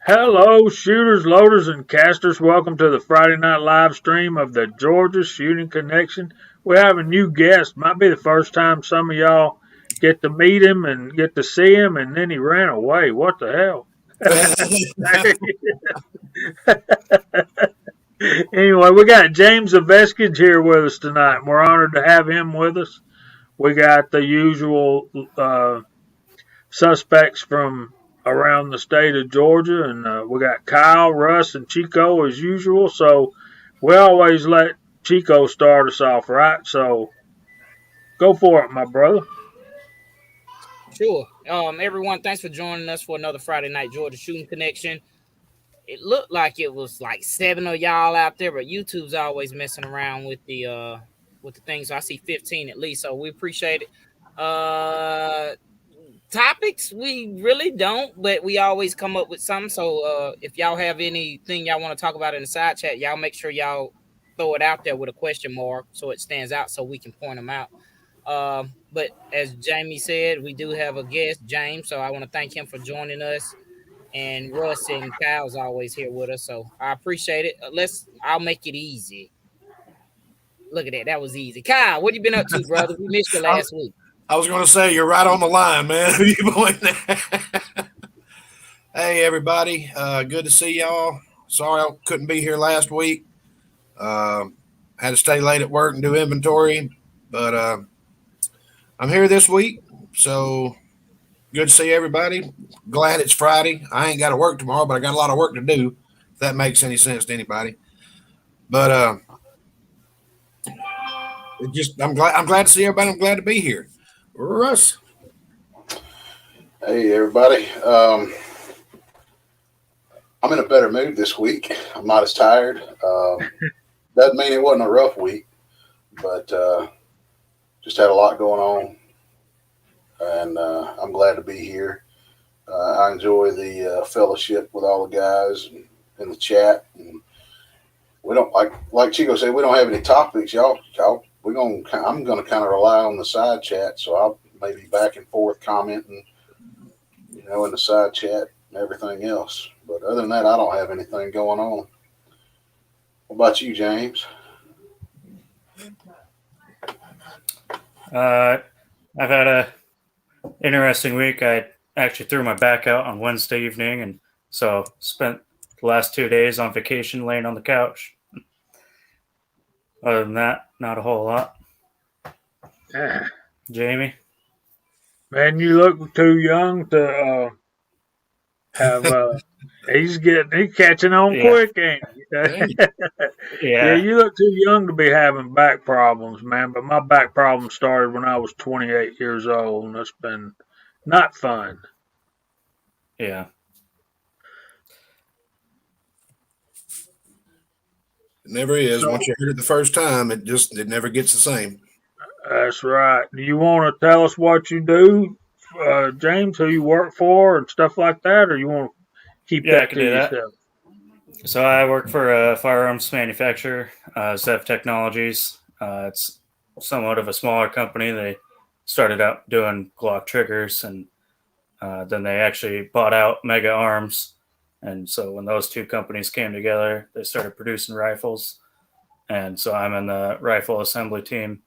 Hello, shooters, loaders, and casters. Welcome to the Friday night live stream of the Georgia Shooting Connection. We have a new guest. Might be the first time some of y'all get to meet him and get to see him, and then he ran away. What the hell? Anyway, we got James Aveskage here with us tonight. We're honored to have him with us. We got the usual suspects from around the state of Georgia, and we got Kyle, Russ, and Chico as usual. So we always let Chico start us off, right? So go for it, my brother. Sure. Everyone, thanks for joining us for another Friday Night Georgia Shooting Connection. It looked like it was like 7 of y'all out there, but YouTube's always messing around with the things. So I see 15 at least. So we appreciate it. Topics we really don't, but we always come up with some. So if y'all have anything y'all want to talk about in the side chat, y'all make sure y'all throw it out there with a question mark so it stands out so we can point them out. But as Jamie said, we do have a guest, James. So I want to thank him for joining us. And Russ and Kyle's always here with us. So I appreciate it. I'll make it easy. Look at that. That was easy. Kyle, what you been up to, brother? We missed you I, last week. I was going to say you're right on the line, man. Hey, everybody. Good to see y'all. Sorry I couldn't be here last week. Had to stay late at work and do inventory, but I'm here this week. So good to see everybody. Glad it's Friday. I ain't got to work tomorrow, but I got a lot of work to do. If that makes any sense to anybody. But I'm glad to see everybody. I'm glad to be here. Russ. Hey everybody. I'm in a better mood this week. I'm not as tired. Doesn't mean it wasn't a rough week, but just had a lot going on, and I'm glad to be here. I enjoy the fellowship with all the guys in the chat. And we don't like Chico said, we don't have any topics. I'm gonna kind of rely on the side chat, so I'll maybe back and forth commenting, in the side chat and everything else. But other than that, I don't have anything going on. What about you, James? I've had a interesting week. I actually threw my back out on Wednesday evening, and so spent the last 2 days on vacation laying on the couch. Other than that, not a whole lot. Jamie? Man, you look too young to have. He's catching on quick, ain't he? Yeah, you look too young to be having back problems, man. But my back problems started when I was 28 years old, and it's been not fun. Yeah. It never is. Once you heard it the first time, it never gets the same. That's right. Do you want to tell us what you do, James, who you work for and stuff like that, or you want to keep that to yourself? So I work for a firearms manufacturer, Zev Technologies. It's somewhat of a smaller company. They started out doing Glock triggers, and then they actually bought out Mega Arms. And so when those two companies came together, they started producing rifles. And so I'm in the rifle assembly team.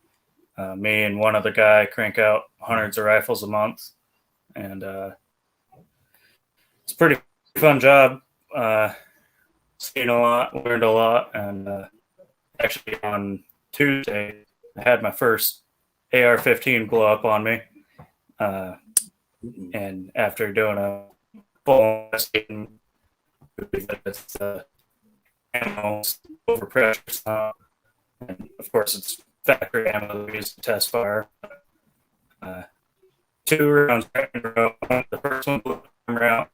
Me and one other guy crank out hundreds of rifles a month. And it's a pretty fun job. Seen a lot, learned a lot. And actually on Tuesday, I had my first AR-15 blow up on me. And after doing a full investigation, it's ammo overpressure, and of course it's factory ammo we use to test fire. 2 rounds right in a row. The first one blew the camera out,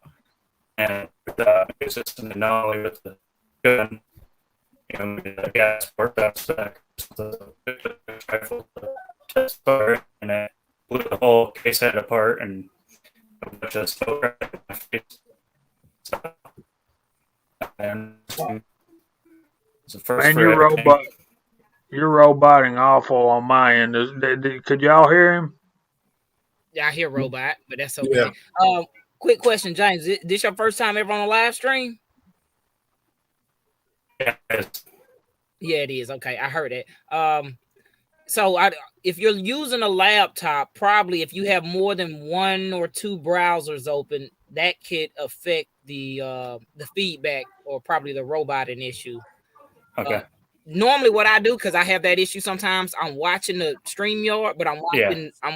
and the system, and not only with the gun, the gas port that's back, the rifle to test fire, and it blew the whole case head apart, and a bunch of smoke right in my face. So, and it's the first. Man, you're roboting awful on my end. Could y'all hear him? Yeah, I hear robot, but that's okay. Yeah. quick question, James. This your first time ever on a live stream? Yes. Yeah, it is. Okay, I heard it. So if you're using a laptop, probably if you have more than 1 or 2 browsers open, that could affect the feedback or probably the roboting issue. Okay. Normally what I do, because I have that issue sometimes, I'm watching the StreamYard, but I'm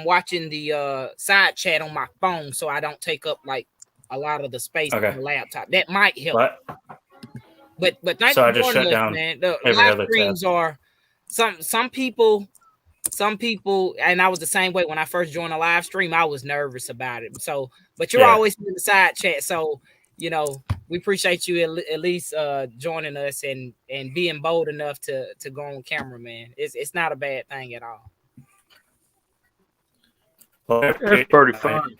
watching the side chat on my phone, so I don't take up like a lot of the space on the laptop. That might help. But thanks for joining us, man. The live streams are some people, and I was the same way when I first joined a live stream. I was nervous about it. So, but you're always in the side chat, so you know we appreciate you at least joining us and being bold enough to go on camera, man. It's not a bad thing at all. It's pretty fun.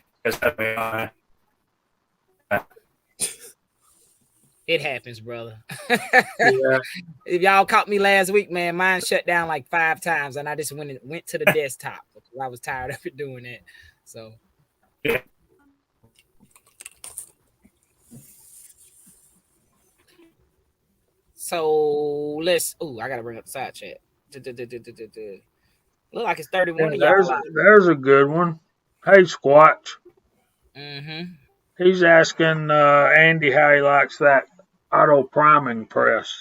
It happens, brother. Yeah. If y'all caught me last week, man, mine shut down like 5 times, and I just went to the desktop because I was tired of it doing that. So, yeah. So let's. Oh, I gotta bring up the side chat. Look like it's 31 yeah, of y'all. There's a good one. Hey, Squatch. Mm-hmm. He's asking Andy how he likes that auto priming press.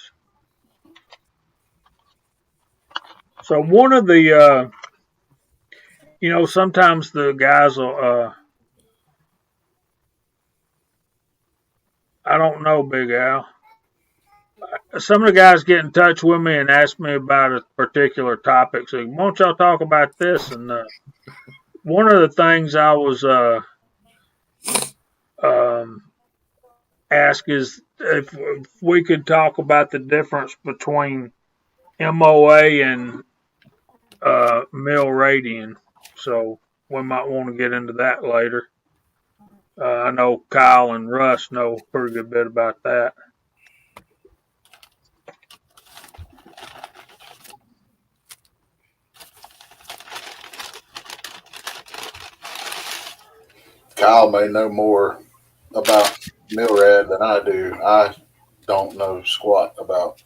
So one of the, sometimes the guys will, I don't know, Big Al. Some of the guys get in touch with me and ask me about a particular topic. So, won't y'all talk about this? And one of the things I was asked is if we could talk about the difference between MOA and mill radian. So we might want to get into that later. I know Kyle and Russ know a pretty good bit about that. Kyle may know more about MILRAD than I do. I don't know squat about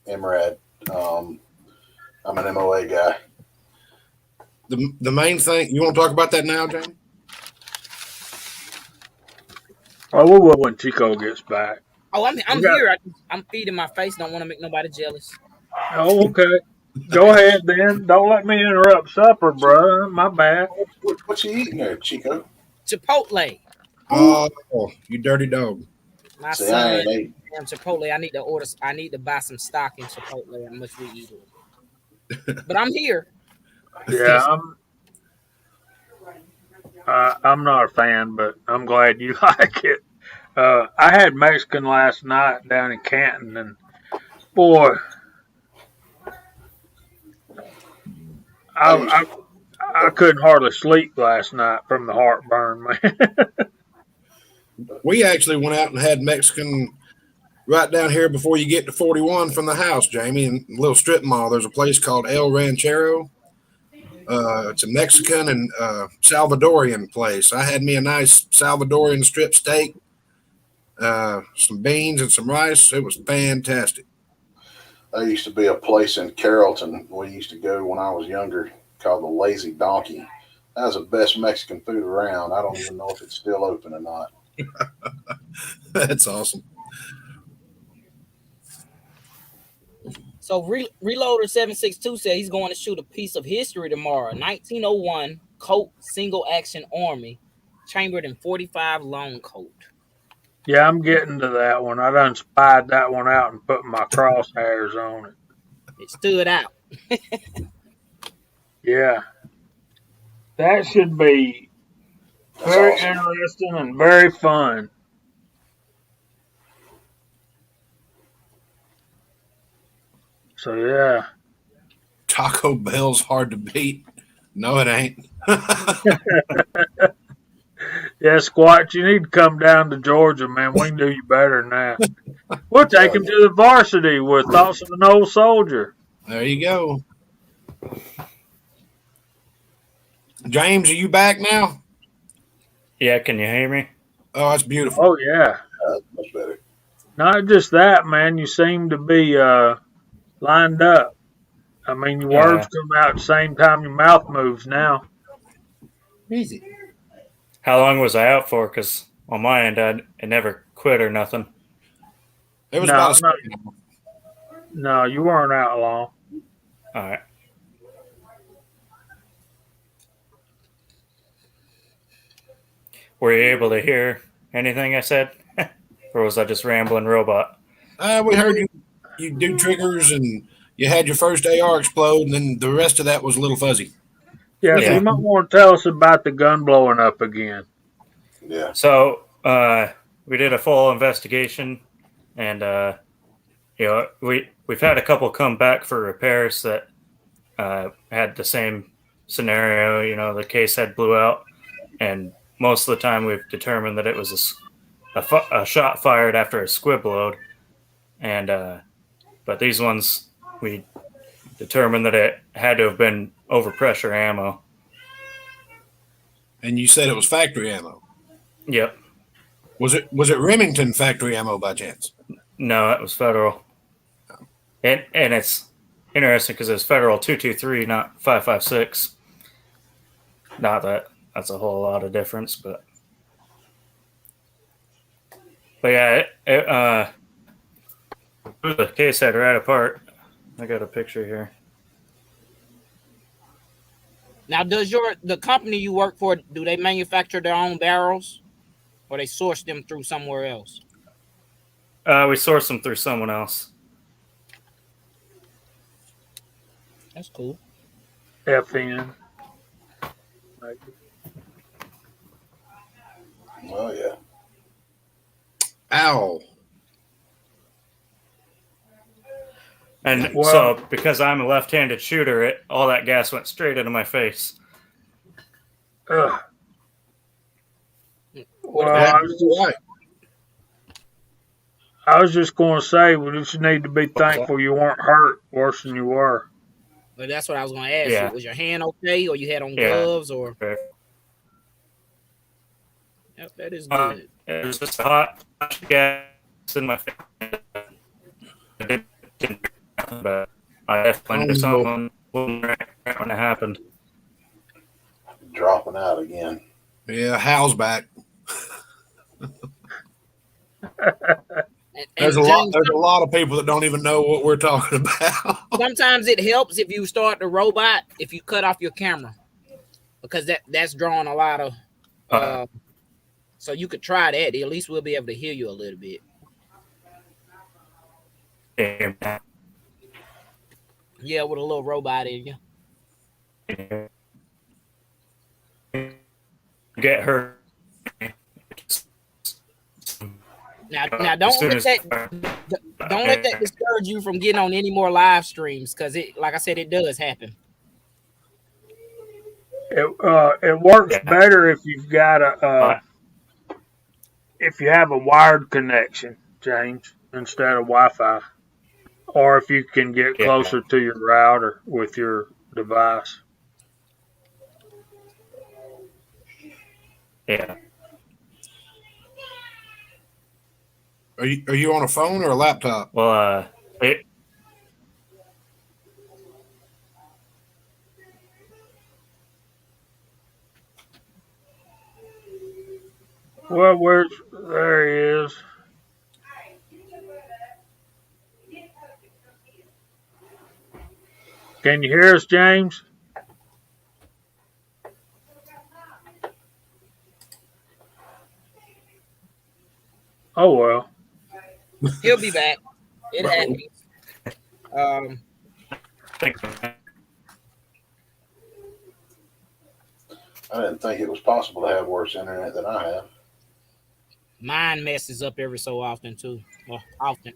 MRAD. I'm an MOA guy. The main thing, you want to talk about that now, James? Oh, we will when Chico gets back. Oh, I'm here. I'm feeding my face. Don't want to make nobody jealous. Oh, okay. Go ahead then. Don't let me interrupt supper, bro. My bad. What you eating there, Chico? Chipotle. Oh, you dirty dog. My son, damn Chipotle. I need to buy some stock in Chipotle. How much we eat it. But I'm here. Yeah, I'm not a fan, but I'm glad you like it. I had Mexican last night down in Canton, and boy, I couldn't hardly sleep last night from the heartburn, man. We actually went out and had Mexican right down here before you get to 41 from the house, Jamie, in a little strip mall. There's a place called El Ranchero. It's a Mexican and Salvadorian place. I had me a nice Salvadorian strip steak, some beans and some rice. It was fantastic. There used to be a place in Carrollton we used to go when I was younger called the Lazy Donkey. That was the best Mexican food around. I don't even know if it's still open or not. That's awesome. So Reloader 762 said he's going to shoot a piece of history tomorrow. 1901 Colt single action army, chambered in 45 long Colt. Yeah, I'm getting to that one. I done spied that one out and put my crosshairs on it. It stood out. Yeah. That should be very interesting and very fun. So, yeah. Taco Bell's hard to beat. No, it ain't. Yeah, Squatch, you need to come down to Georgia, man. We can do you better than that. We'll take him to the varsity with Thoughts of an Old Soldier. There you go. James, are you back now? Yeah, can you hear me? Oh, that's beautiful. Oh yeah. Much better. Not just that, man. You seem to be lined up. I mean, your words come out at the same time your mouth moves now. Easy. How long was I out for? Because on my end, I never quit or nothing. It was No, about no, no, you weren't out long. All right. Were you able to hear anything I said? Or was I just rambling robot? We heard you do triggers and you had your first AR explode, and then the rest of that was a little fuzzy. Yeah, so you might want to tell us about the gun blowing up again. Yeah. So we did a full investigation, and we've had a couple come back for repairs that had the same scenario. You know, the case head blew out, and most of the time we've determined that it was a shot fired after a squib load, and but these ones we determined that it had to have been overpressure ammo. And you said it was factory ammo. Yep. Was it Remington factory ammo by chance? No, it was federal. And it's interesting because it's federal 223, not 556. Not that that's a whole lot of difference, but yeah, it the case had right apart. I got a picture here. Now, does the company you work for, do they manufacture their own barrels, or they source them through somewhere else? We source them through someone else. That's cool. FN. Oh yeah. Ow. And so, because I'm a left-handed shooter, all that gas went straight into my face. Well, I was just going to say, we just need to be thankful you weren't hurt worse than you were. But that's what I was going to ask you. Was your hand okay, or you had on gloves, or? Yep, that is good. It was just a hot gas in my face. But I definitely knew something right when it happened. Dropping out again. Yeah, Hal's back. There's a lot of people that don't even know what we're talking about. Sometimes it helps if you start the robot, if you cut off your camera, because that's drawing a lot of. So you could try that. At least we'll be able to hear you a little bit. Yeah, with a little robot in you. Get hurt. Now don't let that discourage you from getting on any more live streams, because like I said, it does happen. It works better if you've got if you have a wired connection, James, instead of Wi-Fi, or if you can get closer to your router with your device. Yeah. Are you on a phone or a laptop? Well, Well, there he is. Can you hear us, James? Oh well. He'll be back. It happens. I didn't think it was possible to have worse internet than I have. Mine messes up every so often too. Well, often.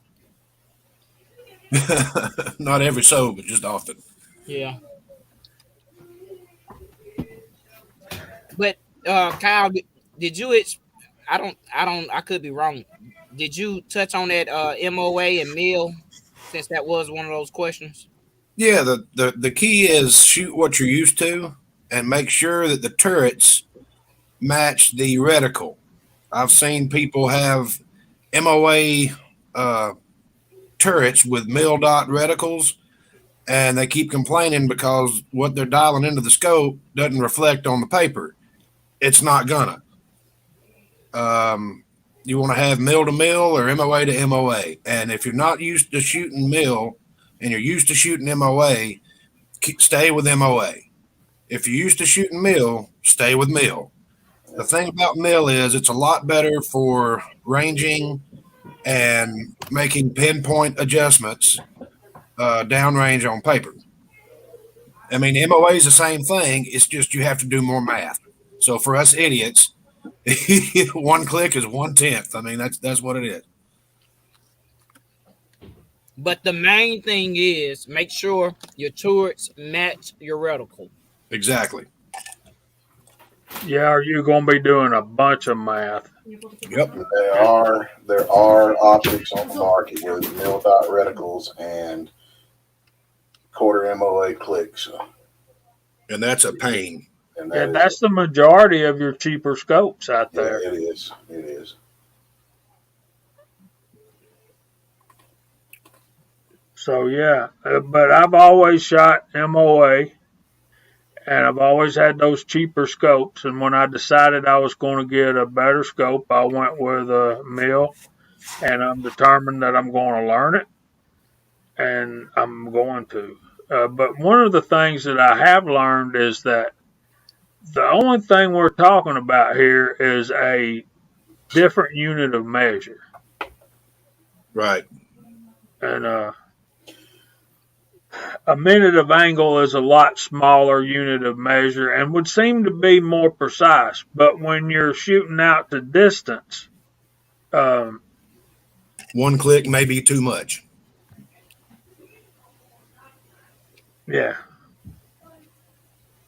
Not every so, but just often. Yeah. But Kyle, did you? I could be wrong. Did you touch on that MOA and meal, since that was one of those questions? Yeah, the key is shoot what you're used to and make sure that the turrets match the reticle. I've seen people have MOA turrets with mil dot reticles, and they keep complaining because what they're dialing into the scope doesn't reflect on the paper. It's not gonna. You want to have mil to mil or MOA to MOA, and if you're not used to shooting mil and you're used to shooting MOA, stay with MOA. If you're used to shooting mil, stay with mil. The thing about mil is it's a lot better for ranging and making pinpoint adjustments downrange on paper. I mean, MOA is the same thing. It's just you have to do more math. So for us idiots, one click is 1/10. I mean, that's what it is. But the main thing is make sure your turrets match your reticle. Exactly. Yeah, are you going to be doing a bunch of math? Yep. There are optics on the market with mil dot reticles and quarter MOA clicks. And that's a pain. And Yeah, that's the majority of your cheaper scopes out there. Yeah, it is. It is. So yeah, but I've always shot MOA, and I've always had those cheaper scopes. And when I decided I was going to get a better scope, I went with a mil, and I'm determined that I'm going to learn it, and I'm going to. But one of the things that I have learned is that the only thing we're talking about here is a different unit of measure. Right. And a minute of angle is a lot smaller unit of measure and would seem to be more precise. But when you're shooting out to distance, one click may be too much. Yeah.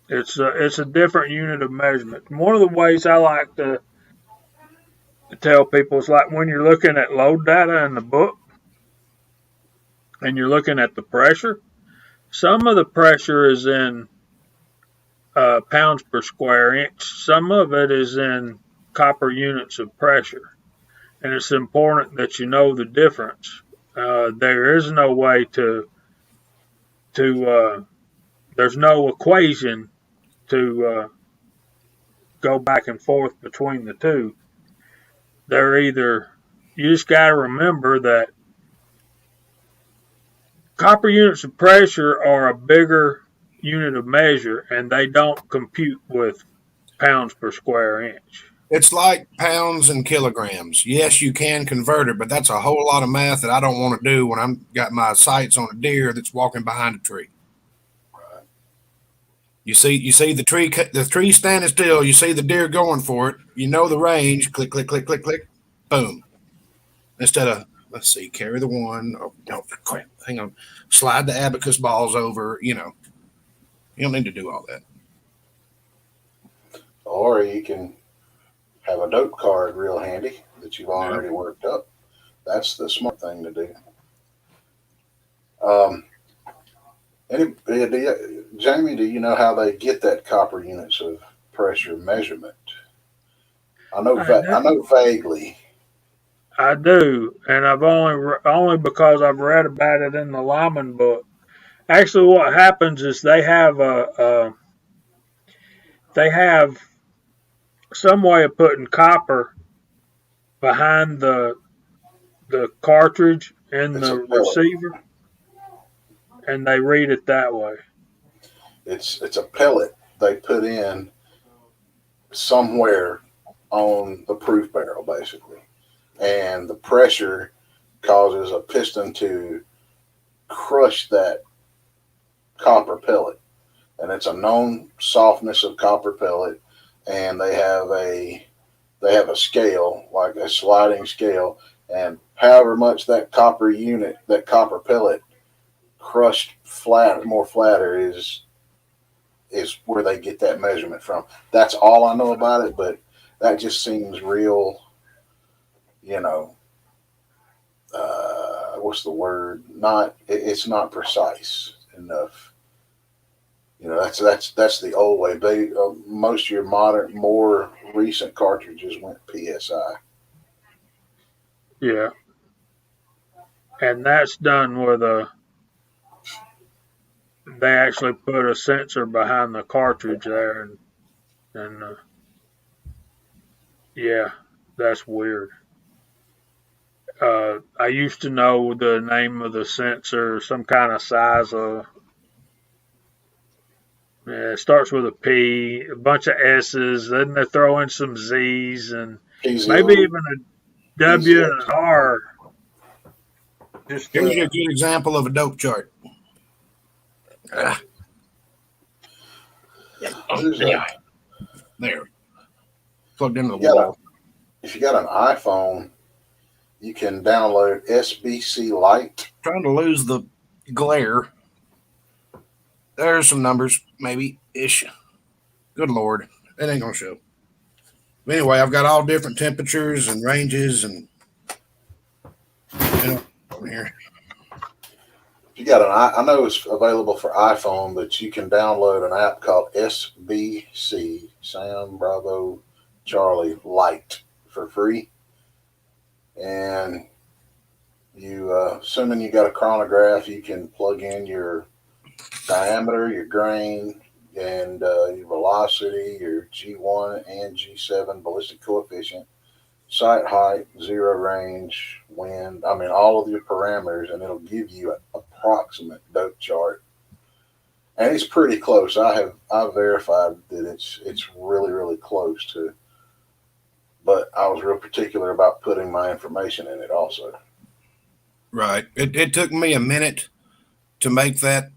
It's a different unit of measurement. One of the ways I like to tell people is like when you're looking at load data in the book and you're looking at the pressure, some of the pressure is in pounds per square inch. Some of it is in copper units of pressure. And it's important that you know the difference. There is no way there's no equation to go back and forth between the two. They're either, you just got to remember that copper units of pressure are a bigger unit of measure and they don't compute with pounds per square inch. It's like pounds and kilograms. Yes, you can convert it, but that's a whole lot of math that I don't want to do when I'm got my sights on a deer that's walking behind a tree. You see the tree standing still. You see the deer going for it. You know the range. Click, click, click, click, click. Boom. Instead of, let's see, carry the one. Oh, no, crap. Hang on. Slide the abacus balls over. You don't need to do all that. Or you can have a dope card real handy that you've already worked up. That's the smart thing to do. Jamie, do you know how they get that copper units of pressure measurement? I know vaguely. I do, and I've only because I've read about it in the Lyman book. Actually, what happens is they have some way of putting copper behind the cartridge in the receiver, and they read it that way. It's a pellet they put in somewhere on the proof barrel, basically, and the pressure causes a piston to crush that copper pellet, and it's a known softness of copper pellet, and they have a scale, like a sliding scale, and however much that copper pellet crushed flatter is where they get that measurement from. That's all I know about it, but that just seems real, what's the word? It's not precise enough. That's the old way. Most of your modern, more recent cartridges went PSI. Yeah, and that's done with they actually put a sensor behind the cartridge there, and yeah, that's weird. I used to know the name of the sensor, some kind of size of. Yeah, it starts with a P, a bunch of S's, then they throw in some Z's, and maybe PZM, even a W and an PZX. R. Just Here's a good example of a dope chart. There. Plugged into the wall. If you got an iPhone, you can download SBC Lite. Trying to lose the glare. There's some numbers, maybe ish. Good Lord. It ain't going to show. But anyway, I've got all different temperatures and ranges and here. You got I know it's available for iPhone, but you can download an app called SBC, Sam Bravo Charlie Lite, for free. And you, assuming you got a chronograph, you can plug in your diameter, your grain, and your velocity, your G1 and G7 ballistic coefficient, sight height, zero range, wind. I mean, all of your parameters, and it'll give you an approximate dope chart. And it's pretty close. I've verified that it's really, really close to. But I was real particular about putting my information in it also. Right. It took me a minute to make that.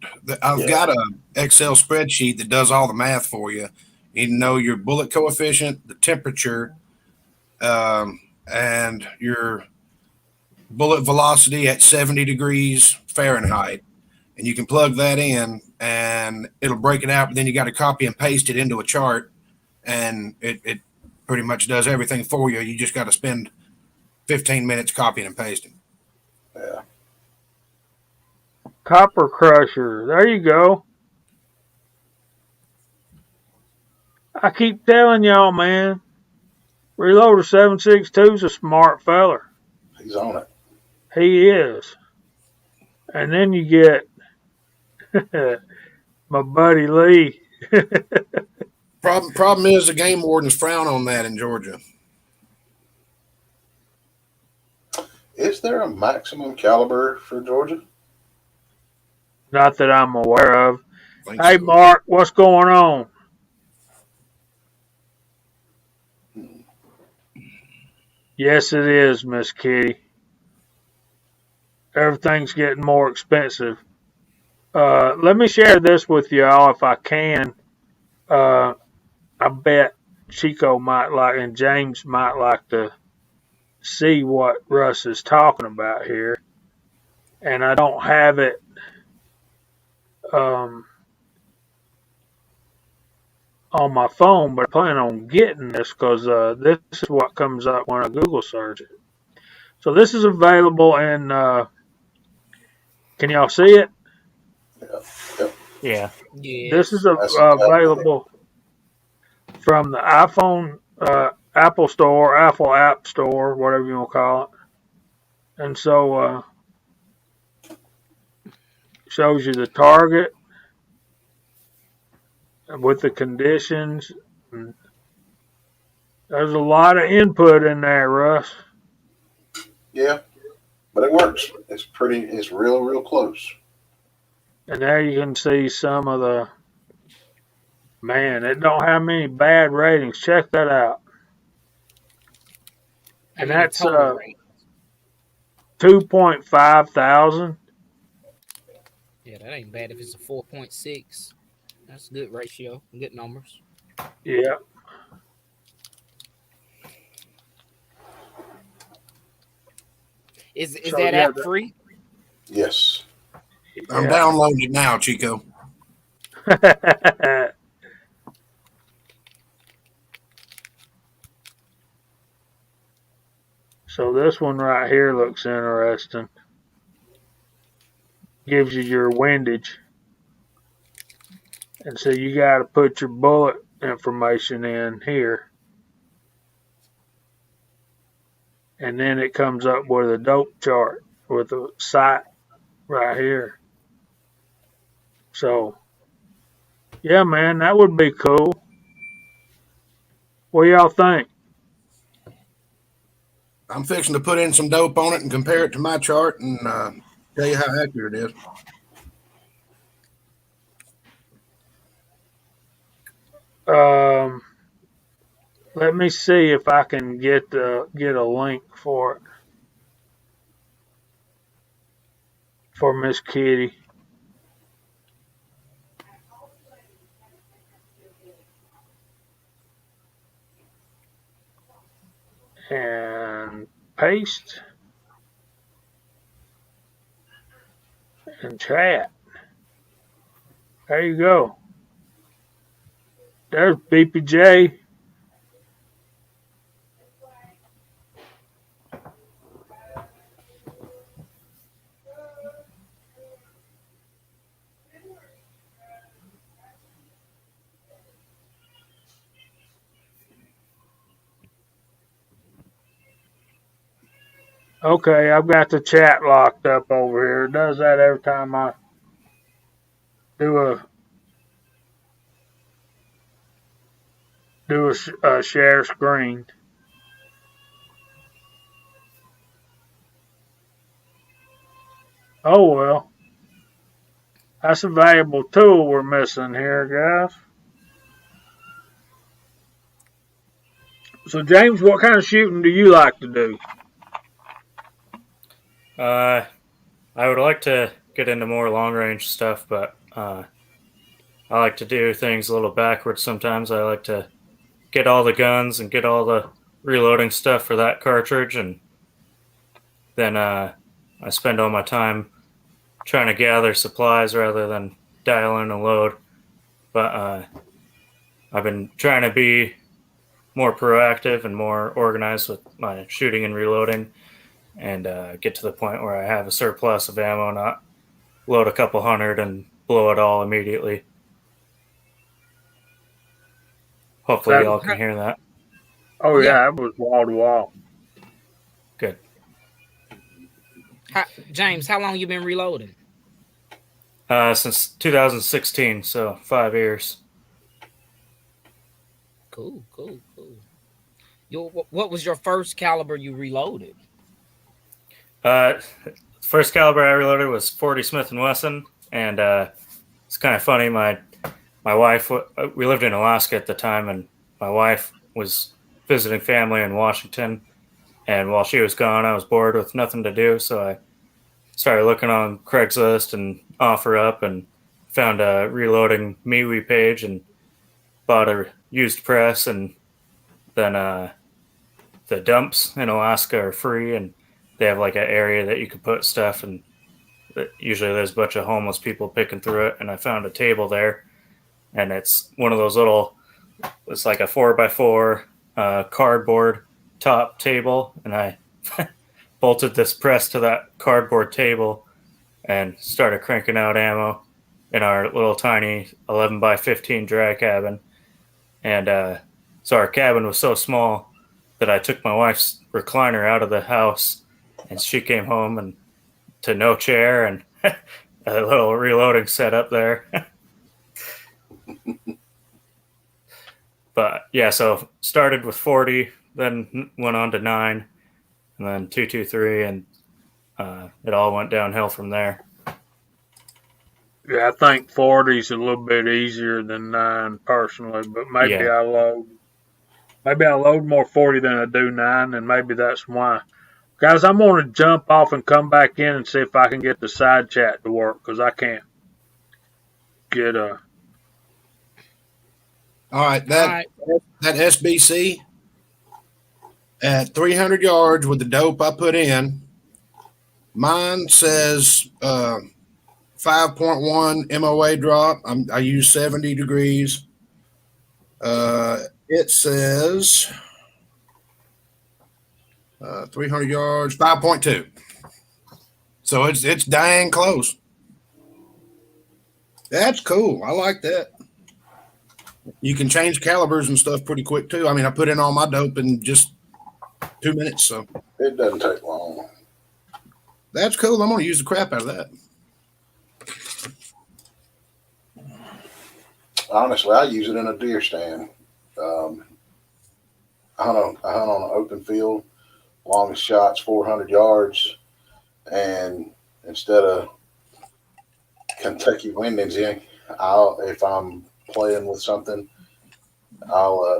I've got a Excel spreadsheet that does all the math for you. You know your bullet coefficient, the temperature, and your bullet velocity at 70 degrees Fahrenheit. And you can plug that in and it'll break it out. But then you got to copy and paste it into a chart. And it pretty much does everything for you. You just got to spend 15 minutes copying and pasting. Yeah. Copper Crusher. There you go. I keep telling y'all, man. Reloader 762 is a smart feller. He's on it. He is. And then you get my buddy Lee. Problem is the game wardens frown on that in Georgia. Is there a maximum caliber for Georgia? Not that I'm aware of. Hey, So. Mark, what's going on? Yes, it is, Miss Kitty. Everything's getting more expensive. Let me share this with y'all if I can. I bet Chico might like and James might like to see what Russ is talking about here. And I don't have it on my phone, but I plan on getting this because this is what comes up when I Google search it. So this is available in. Can y'all see it? Yeah. This is available from the iPhone, Apple Store, Apple App Store, whatever you want to call it. And so shows you the target with the conditions. There's a lot of input in there, Russ. Yeah, but it works. It's real close. And there you can see some of the, man, it don't have many bad ratings. Check that out. And that's 2.5 thousand. Yeah, that ain't bad if it's a 4.6. That's a good ratio. Good numbers. Yeah. Is that app free? Yes. I'm downloading it now, Chico. So this one right here looks interesting. Gives you your windage. And so you got to put your bullet information in here. And then it comes up with a dope chart with a site right here. So, yeah, man, that would be cool. What do y'all think? I'm fixing to put in some dope on it and compare it to my chart and tell you how accurate it is. Let me see if I can get a link for it for Miss Kitty. And paste and chat. There you go. There's BPJ. Okay, I've got the chat locked up over here. It does that every time I do a share screen. Oh well, that's a valuable tool we're missing here, guys. So James, what kind of shooting do you like to do? I would like to get into more long range stuff, but I like to do things a little backwards sometimes. I like to get all the guns and get all the reloading stuff for that cartridge, and then I spend all my time trying to gather supplies rather than dial in and load. But I've been trying to be more proactive and more organized with my shooting and reloading, and get to the point where I have a surplus of ammo, not load a couple hundred and blow it all immediately. Hopefully y'all can hear that. Oh yeah, it was wall to wall. Good. James, how long you been reloading? Since 2016, so 5 years. Cool. What was your first caliber you reloaded? First caliber I reloaded was 40 Smith & Wesson, and it's kind of funny. My wife, we lived in Alaska at the time, and my wife was visiting family in Washington, and while she was gone, I was bored with nothing to do, so I started looking on Craigslist and OfferUp and found a reloading MeWe page and bought a used press. And then the dumps in Alaska are free, and they have like an area that you can put stuff, and usually there's a bunch of homeless people picking through it. And I found a table there, and it's one of those it's like a 4x4 cardboard top table, and I bolted this press to that cardboard table and started cranking out ammo in our little tiny 11x15 dry cabin. And so our cabin was so small that I took my wife's recliner out of the house, and she came home and to no chair and a little reloading setup there. But yeah, so started with 40, then went on to 9, and then 223, and it all went downhill from there. Yeah, I think 40's a little bit easier than 9 personally, but maybe I load more 40 than I do 9, and maybe that's why. Guys, I'm going to jump off and come back in and see if I can get the side chat to work, because I can't get a... All right, that SBC at 300 yards with the dope I put in, mine says 5.1 MOA drop. I use 70 degrees. It says 300 yards, 5.2. So it's dang close. That's cool. I like that. You can change calibers and stuff pretty quick too. I mean, I put in all my dope in just 2 minutes, so It doesn't take long. that's cool. I'm gonna use the crap out of that. Honestly, I use it in a deer stand. I hunt on an open field, longest shots 400 yards, and instead of Kentucky windings in, if I'm playing with something,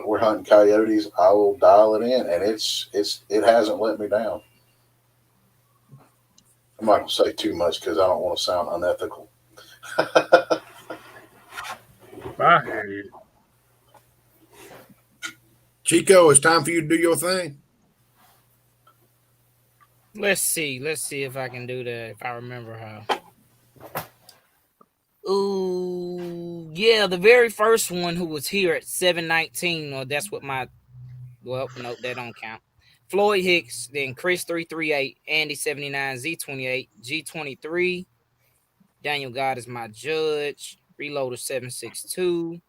we're hunting coyotes. I will dial it in, and it hasn't let me down. I'm not gonna say too much because I don't want to sound unethical. I hear you. Chico, it's time for you to do your thing. Let's see if I can do that. If I remember how. Ooh, yeah, the very first one who was here at 719, or that's what my. Well, no, that don't count. Floyd Hicks, then Chris 338, Andy 79, Z28, G23. Daniel God is my judge. Reloader 762.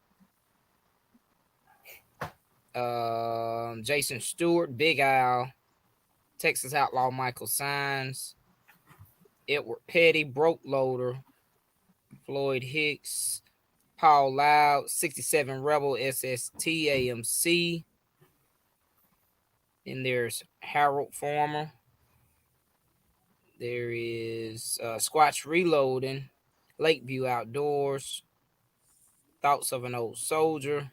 Jason Stewart, Big Al, Texas Outlaw Michael Sines, Edward Petty, Broke Loader, Floyd Hicks, Paul Loud, 67 Rebel SST AMC. Then there's Harold Farmer. There is Squatch Reloading, Lakeview Outdoors, Thoughts of an Old Soldier.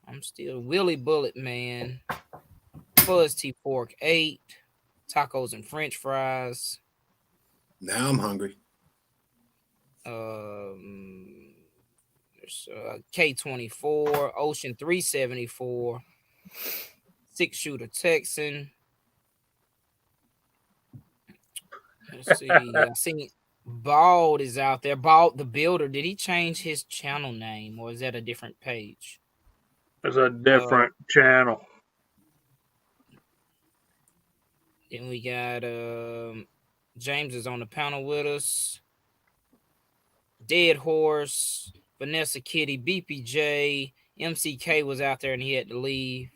I'm still Willie Bullet Man, Fuzz T Fork 8, Tacos and French Fries. Now I'm hungry. There's K24, Ocean 374, Six Shooter Texan. Let's see. I seen Bald is out there. Bald the Builder. Did he change his channel name, or is that a different page? It's a different channel. Then we got James is on the panel with us. Dead Horse, Vanessa Kitty, BPJ, MCK was out there and he had to leave.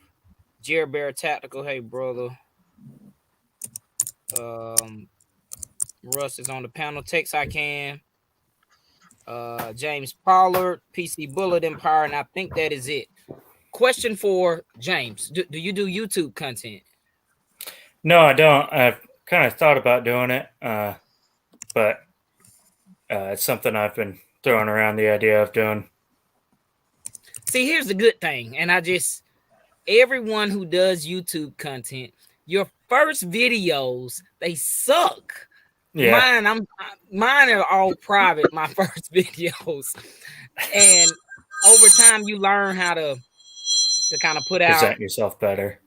Jared Bear Tactical, hey brother. Russ is on the panel. Tex I can. James Pollard, PC Bullet Empire, and I think that is it. Question for James: Do you do YouTube content? No, I don't. I've kind of thought about doing it, but it's something I've been throwing around the idea of doing. See, here's the good thing, and everyone who does YouTube content, your first videos, they suck. Yeah. Mine are all private, my first videos. And over time you learn how to kind of put present out yourself better.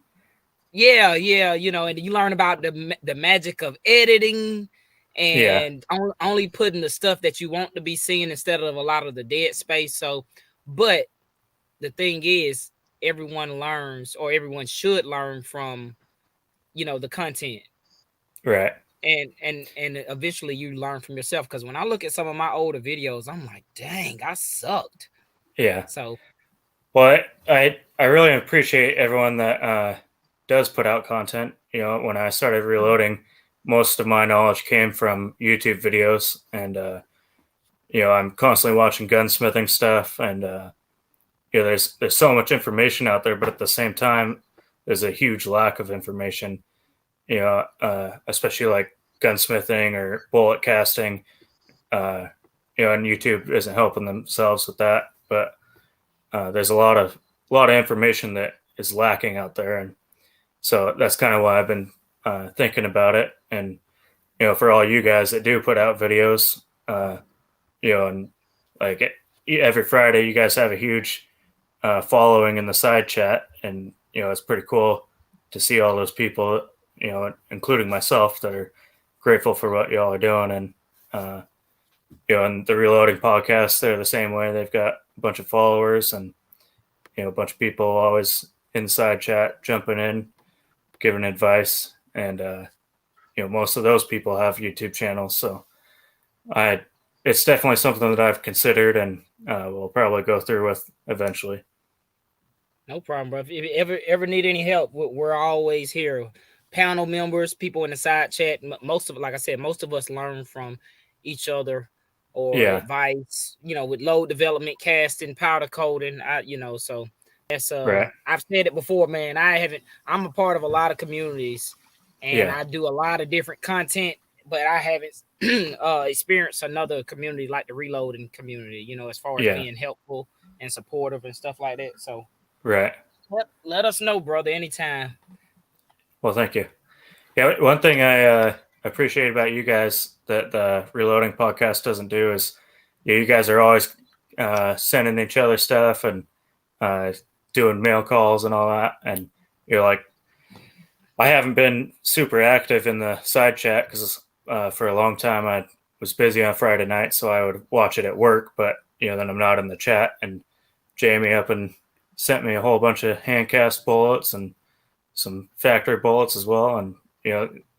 Yeah, you know, and you learn about the magic of editing and only putting the stuff that you want to be seen instead of a lot of the dead space. So, but the thing is, everyone learns, or everyone should learn from, you know, the content. Right. And eventually you learn from yourself. Because when I look at some of my older videos, I'm like, dang, I sucked. Yeah. So, well, I really appreciate everyone that does put out content. You know, when I started reloading, most of my knowledge came from YouTube videos, and you know, I'm constantly watching gunsmithing stuff, and you know, there's so much information out there, but at the same time, there's a huge lack of information. You know, especially like gunsmithing or bullet casting. You know, and YouTube isn't helping themselves with that, but there's a lot of information that is lacking out there, and so that's kind of why I've been thinking about it. And you know, for all you guys that do put out videos, you know, and like every Friday, you guys have a huge following in the side chat, and you know, it's pretty cool to see all those people, you know, including myself, that are grateful for what y'all are doing. And you know, and the Reloading podcast, they're the same way. They've got a bunch of followers, and you know, a bunch of people always inside chat jumping in, giving advice, and you know, most of those people have YouTube channels. So I it's definitely something that I've considered and will probably go through with eventually. No problem, bro. If you ever need any help, we're always here. Panel members, people in the side chat. Most of, like I said, most of us learn from each other or advice. With load development, casting, powder coating. So that's right. I've said it before, man. I'm a part of a lot of communities, and I do a lot of different content, but I haven't experienced another community like the reloading community. As far as being helpful and supportive and stuff like that. So. Right. Let us know, brother, anytime. Well, thank you. Yeah, one thing I appreciate about you guys that the Reloading podcast doesn't do is you guys are always sending each other stuff and doing mail calls and all that. And you're like, I haven't been super active in the side chat because for a long time I was busy on Friday night, so I would watch it at work. But then I'm not in the chat. And Jamie up and sent me a whole bunch of hand cast bullets and some factory bullets as well. And,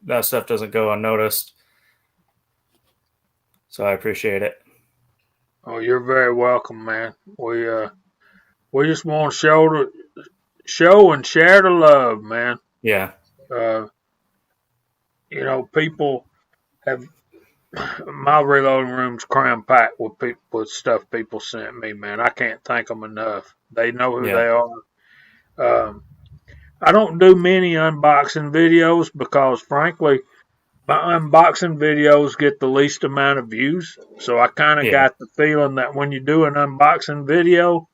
that stuff doesn't go unnoticed. So I appreciate it. Oh, you're very welcome, man. We just want to show and share the love, man. Yeah. People have my reloading room's cram packed with stuff people sent me, man. I can't thank them enough. They know who they are. I don't do many unboxing videos because, frankly, my unboxing videos get the least amount of views. So I kind of got the feeling that when you do an unboxing video,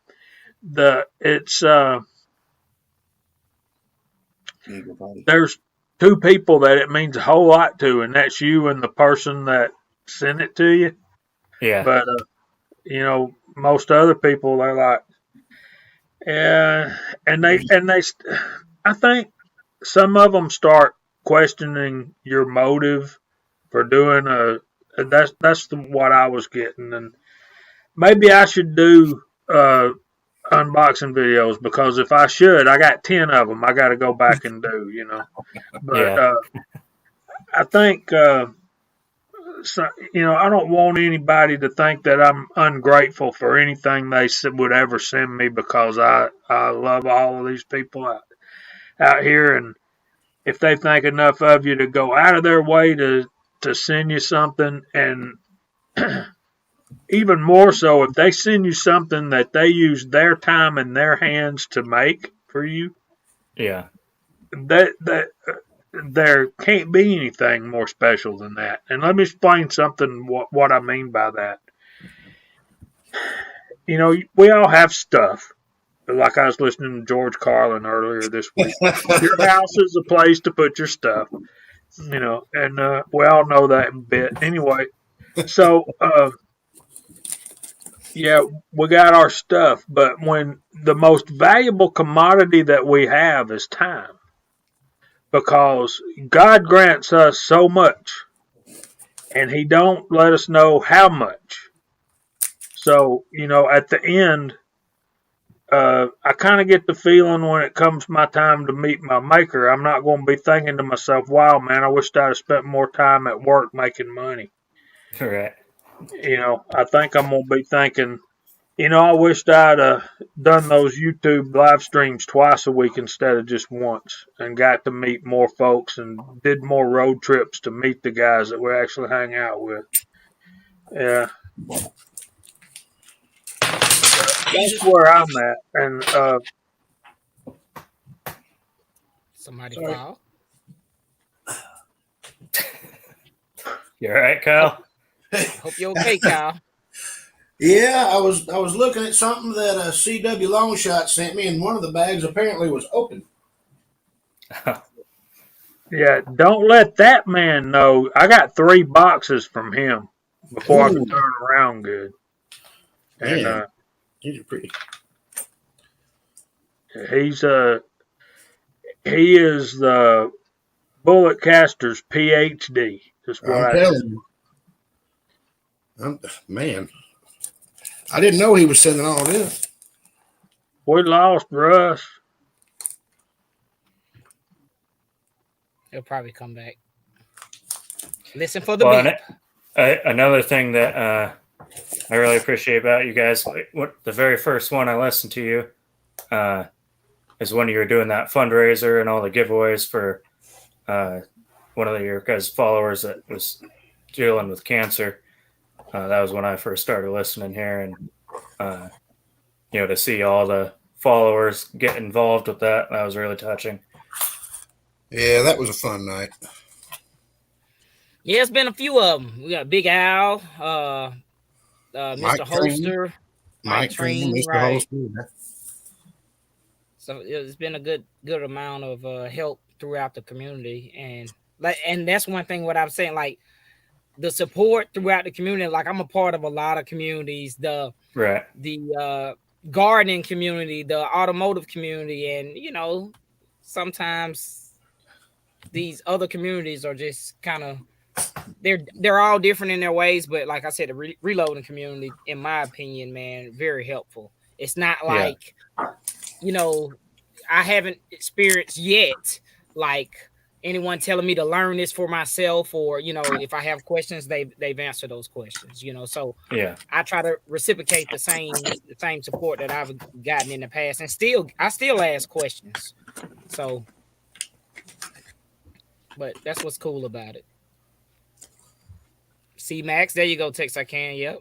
there's two people that it means a whole lot to, and that's you and the person that sent it to you. Yeah. But most other people, they're like, yeah, and they I think some of them start questioning your motive for doing that's what I was getting, and maybe I should do unboxing videos, because if I should, I got 10 of them I got to go back and do, but I think I don't want anybody to think that I'm ungrateful for anything they would ever send me, because I love all of these people out here, and if they think enough of you to go out of their way to send you something, and even more so if they send you something that they use their time and their hands to make for you, that there can't be anything more special than that. And let me explain something what I mean by that. We all have stuff. Like I was listening to George Carlin earlier this week. Your house is a place to put your stuff, and we all know that bit. Anyway, so, we got our stuff, but when the most valuable commodity that we have is time, because God grants us so much, and He don't let us know how much. So, at the end, I kind of get the feeling when it comes my time to meet my maker, I'm not going to be thinking to myself, wow, man, I wish I'd have spent more time at work making money. Correct. I think I'm going to be thinking, I wished I'd done those YouTube live streams twice a week instead of just once, and got to meet more folks and did more road trips to meet the guys that we actually hang out with. Yeah. That's where I'm at. And somebody call. You all right, Kyle? Hope you're okay, Kyle. Yeah, I was looking at something that a CW Longshot sent me, and one of the bags apparently was open. Yeah, don't let that man know. I got 3 boxes from him before I could turn around good. And these are pretty. He is the bullet caster's PhD. Just what I'm telling you. Man, I didn't know he was sending all this. We lost Russ. He'll probably come back. Listen for the beep. Another thing that I really appreciate about you guys. The very first one I listened to you is when you were doing that fundraiser and all the giveaways for one of your guys' followers that was dealing with cancer. That was when I first started listening here, and to see all the followers get involved with that was really touching. Yeah, that was a fun night. Yeah, it's been a few of them. We got Big Al, Mr. Holster, Mike Train, Mr. right. Holster. So it's been a good amount of help throughout the community, and that's one thing. What I'm saying, like the support throughout the community. Like I'm a part of a lot of communities. The gardening community, the automotive community, and sometimes these other communities are just kind of they're all different in their ways, but like I said, the reloading community, in my opinion, man, very helpful. It's not like I haven't experienced yet like anyone telling me to learn this for myself, or if I have questions, they've answered those questions. So I try to reciprocate the same support that I've gotten in the past, and I still ask questions. So, but that's what's cool about it. C Max, there you go, Texarkana. Yep,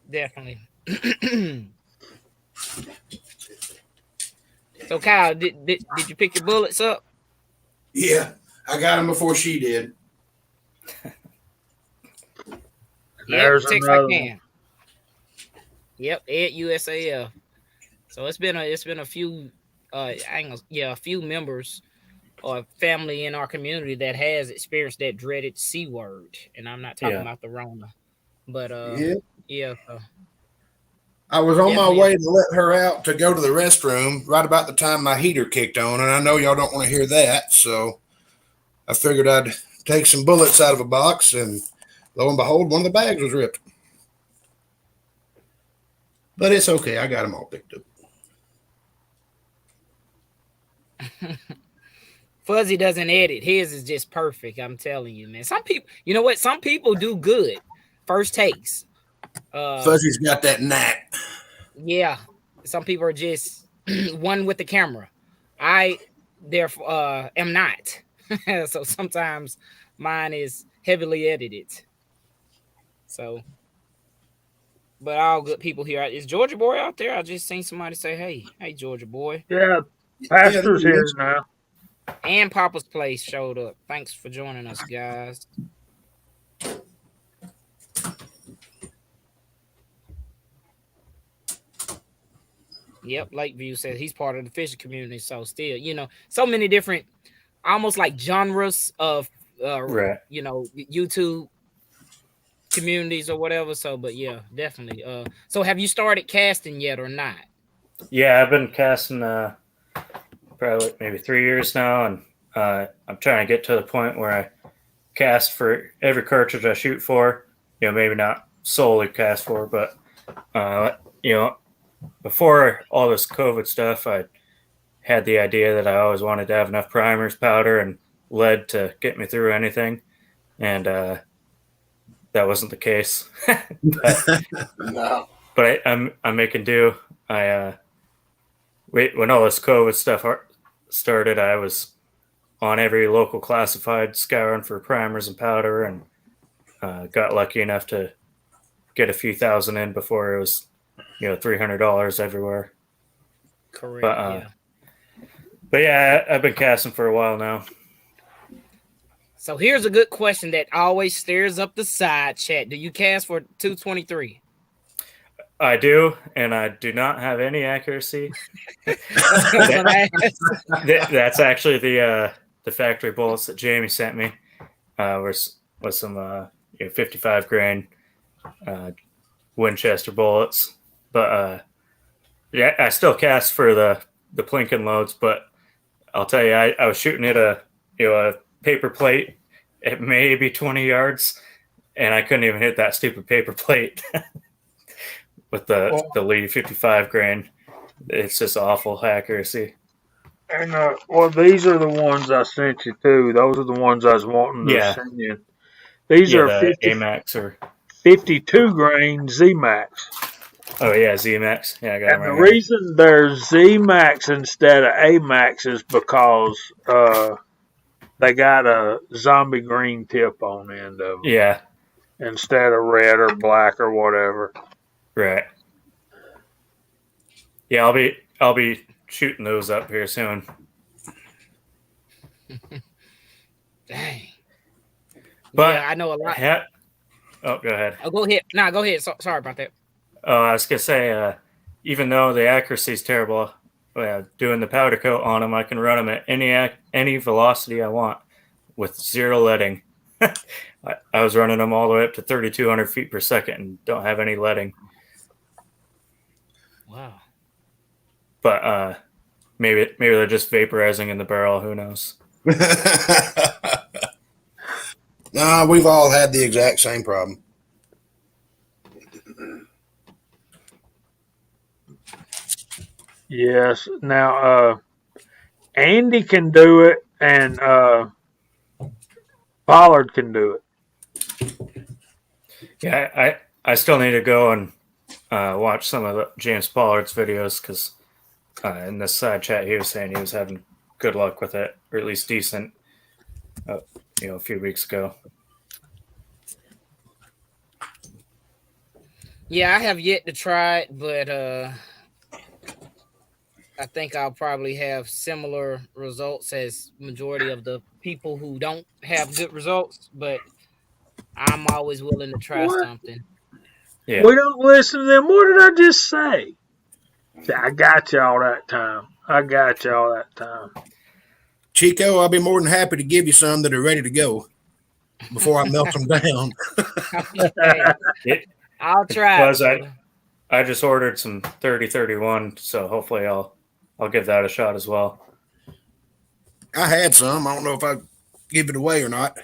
definitely. So Kyle, did you pick your bullets up? Yeah, I got them before she did. There's another one. Yep, Ed USAF. So it's been a few a few members or family in our community that has experienced that dreaded C word, and I'm not talking about the Rona, but I was on my way to let her out to go to the restroom right about the time my heater kicked on, and I know y'all don't want to hear that, so I figured I'd take some bullets out of a box, and lo and behold, one of the bags was ripped. But it's okay. I got them all picked up. Fuzzy doesn't edit. His is just perfect. I'm telling you, man. Some people, you know what? Some people do good first takes. Fuzzy's got that knack. Yeah. Some people are just one with the camera. I therefore am not. So sometimes mine is heavily edited. So, but all good people here. Is Georgia Boy out there? I just seen somebody say, hey, Georgia Boy. Yeah, Pastor's here now. And Papa's Place showed up. Thanks for joining us, guys. Yep, Lakeview says he's part of the fishing community. So still, so many different, almost like genres of, YouTube communities or whatever. So, but yeah, definitely. So have you started casting yet or not? Yeah, I've been casting probably maybe 3 years now, and I'm trying to get to the point where I cast for every cartridge I shoot for. Maybe not solely cast for, but before all this COVID stuff, I had the idea that I always wanted to have enough primers, powder, and lead to get me through anything, and that wasn't the case. No. But I'm making do. When all this COVID stuff started, I was on every local classified scouring for primers and powder, and got lucky enough to get a few thousand in before it was $300 everywhere. Correct. But yeah, I've been casting for a while now. So here's a good question that always stirs up the side chat. Do you cast for 223? I do, and I do not have any accuracy. That's actually the factory bullets that Jamie sent me. Was some 55 grain Winchester bullets, but I still cast for the Plinken loads. But I'll tell you, I was shooting at a paper plate at maybe 20 yards, and I couldn't even hit that stupid paper plate. With the Lee 55 grain, it's just awful accuracy. And these are the ones I sent you too. Those are the ones I was wanting to send you. These are 50, AMAX or 52 grain Z Max. Oh yeah, Z Max. Yeah, I got And them the right reason there's Z Max instead of A Max is because they got a zombie green tip on the end of them. Yeah. Instead of red or black or whatever. Right. Yeah, I'll be shooting those up here soon. Dang. But yeah, I know a lot. Oh, go ahead. Oh, go ahead. Nah, go ahead. Sorry about that. I was gonna say, even though the accuracy is terrible, doing the powder coat on them, I can run them at any velocity I want with zero leading. I was running them all the way up to 3,200 feet per second and don't have any leading. Wow. But maybe they're just vaporizing in the barrel. Who knows? Nah, we've all had the exact same problem. Yes. Now, Andy can do it, and Pollard can do it. Yeah, I still need to go and watch some of James Pollard's videos because in this side chat he was saying he was having good luck with it, or at least decent, a few weeks ago. Yeah, I have yet to try it, but I think I'll probably have similar results as majority of the people who don't have good results, but I'm always willing to try something. Yeah. We don't listen to them. What did I just say? I got y'all that time. Chico, I'll be more than happy to give you some that are ready to go before I melt them down. I'll try. I just ordered some 3031, so hopefully I'll give that a shot as well. I had some. I don't know if I give it away or not.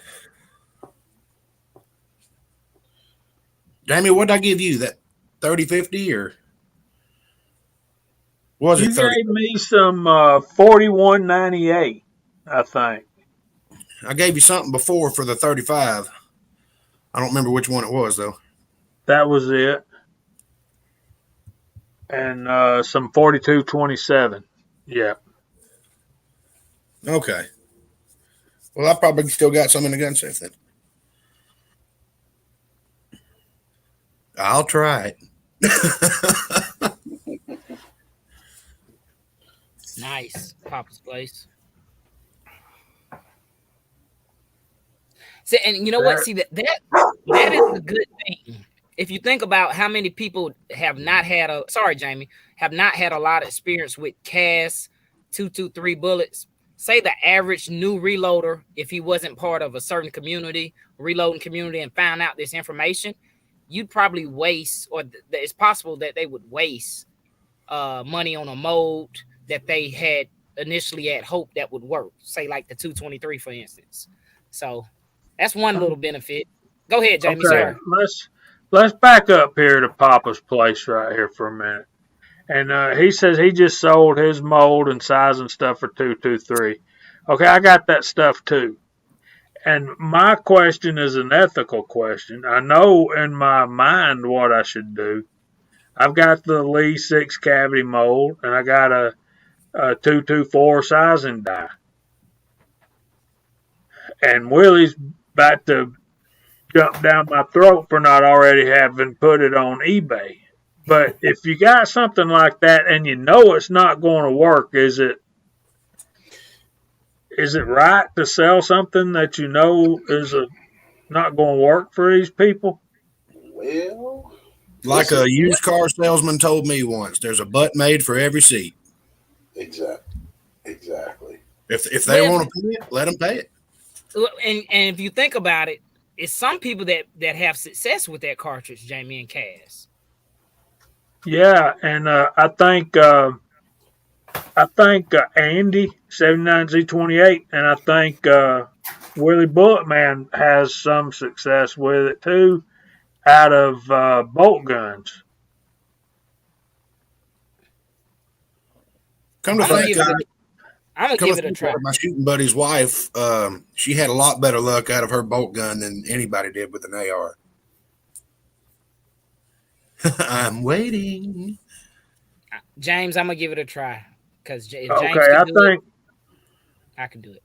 Jamie, what did I give you? That 3050 or was you it 30? You gave me some 4198, I think. I gave you something before for the 35. I don't remember which one it was though. That was it. And some 4227. Yeah. Okay. Well, I probably still got some in the gun safe then. I'll try it. Nice. Papa's place. See, and you know what? See, that is a good thing. If you think about how many people have not had a lot of experience with CAS 223 bullets. Say the average new reloader, if he wasn't part of a certain reloading community, and found out this information, you'd probably waste, or it's possible that they would waste money on a mold that they had initially had hoped that would work. Say like the 223, for instance. So that's one little benefit. Go ahead, Jamie. Okay, Sorry. Let's back up here to Papa's place right here for a minute. And he says he just sold his mold and size and stuff for 223. Okay, I got that stuff too. And my question is an ethical question. I know in my mind what I should do. I've got the Lee 6 cavity mold, and I got a 224 sizing die. And Willie's about to jump down my throat for not already having put it on eBay. But if you got something like that and you know it's not going to work, is it right to sell something that you know is not going to work for these people? Well, like a used car salesman told me once, there's a butt made for every seat. Exactly. If they want to pay it, let them pay it. And if you think about it, it's some people that have success with that cartridge, Jamie and Cass. Yeah, and I think Andy 79Z28, and I think Willie Bulletman has some success with it too, out of bolt guns. Come to think of it, I'm gonna give it a try. My shooting buddy's wife, she had a lot better luck out of her bolt gun than anybody did with an AR. I'm waiting. James, I'm gonna give it a try because if James Okay, can do it, I can do it.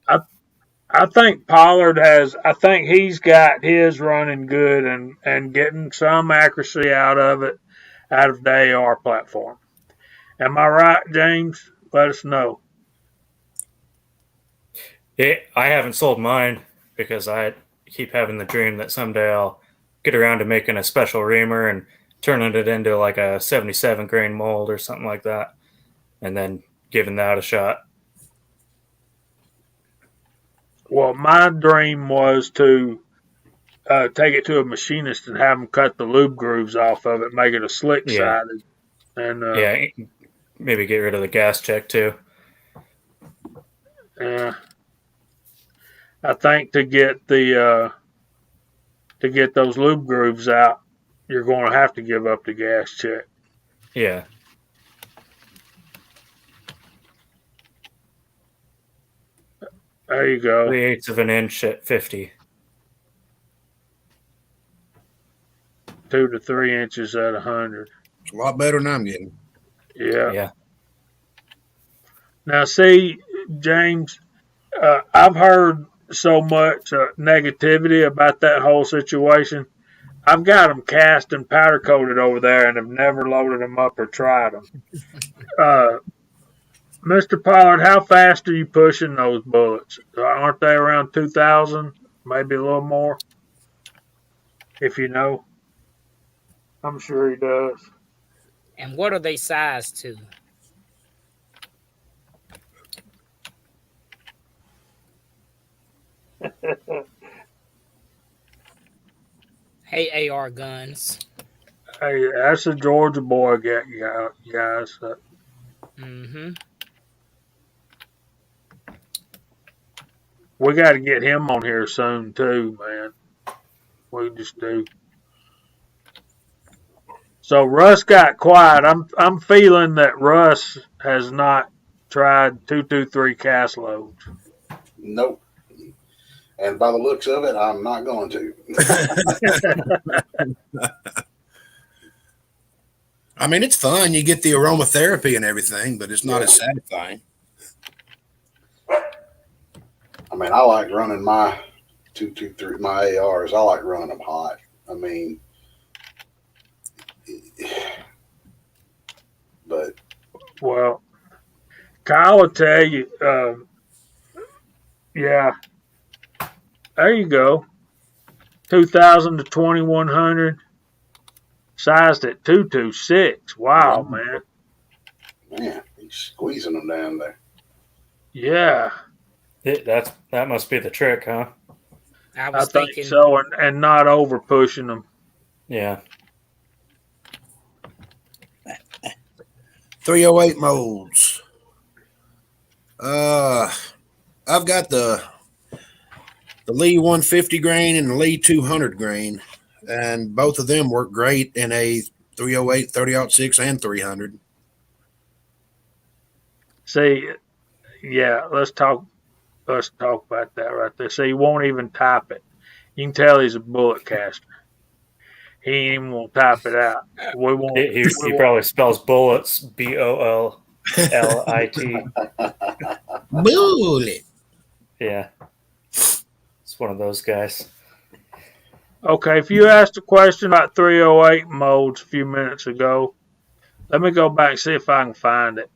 I think Pollard has. I think he's got his running good and getting some accuracy out of the AR platform. Am I right, James? Let us know. I haven't sold mine because I keep having the dream that someday I'll get around to making a special reamer and turning it into like a 77 grain mold or something like that, and then giving that a shot. Well, my dream was to take it to a machinist and have them cut the lube grooves off of it, make it a slick sided, and maybe get rid of the gas check too. Yeah, I think to get those lube grooves out, you're going to have to give up the gas check. Yeah. There you go. 3/8 of an inch at 50. 2 to 3 inches at 100. It's a lot better than I'm getting. Yeah. Now, see, James, I've heard so much negativity about that whole situation. I've got them cast and powder coated over there and have never loaded them up or tried them. Mr. Pollard, how fast are you pushing those bullets? Aren't they around 2,000? Maybe a little more? If you know. I'm sure he does. And what are they sized to? Hey, AR guns. Hey, that's a Georgia boy, guys. Mm-hmm. We got to get him on here soon too, man. We just do. So Russ got quiet. I'm feeling that Russ has not tried 223 cast loads. Nope. And by the looks of it, I'm not going to. I mean, it's fun. You get the aromatherapy and everything, but it's not as satisfying. I mean, I like running my 223, my ARs. I like running them hot. I mean, but. Well, Kyle will tell you, yeah. There you go. 2,000 to 2,100. Sized at 226. Wow, man. Man, he's squeezing them down there. Yeah. That must be the trick, huh? I think so, and not over pushing them. Yeah. 308 molds. I've got the Lee 150 grain and the Lee 200 grain, and both of them work great in a 308, 30-06, and 300. See, yeah, let's talk about that right there. See, he won't even type it. You can tell he's a bullet caster. He ain't even gonna type it out. We won't. He probably spells bullets BOLLIT. Bullet. Yeah. It's one of those guys. Okay, if you asked a question about 308 molds a few minutes ago, let me go back and see if I can find it.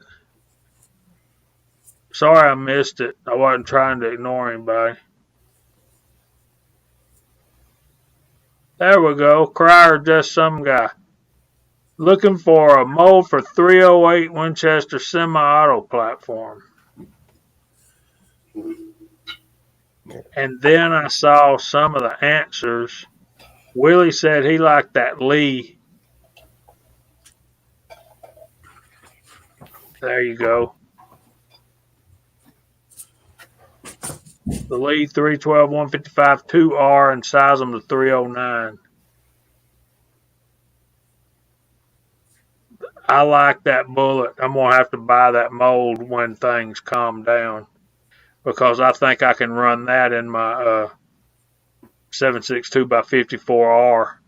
Sorry I missed it. I wasn't trying to ignore anybody. There we go. Cryer, just some guy. Looking for a mold for 308 Winchester semi-auto platform. And then I saw some of the answers. Willie said he liked that Lee. There you go. The Lee 312 155 2R and size them to 309. I like that bullet. I'm going to have to buy that mold when things calm down because I think I can run that in my 7.62 by 54R.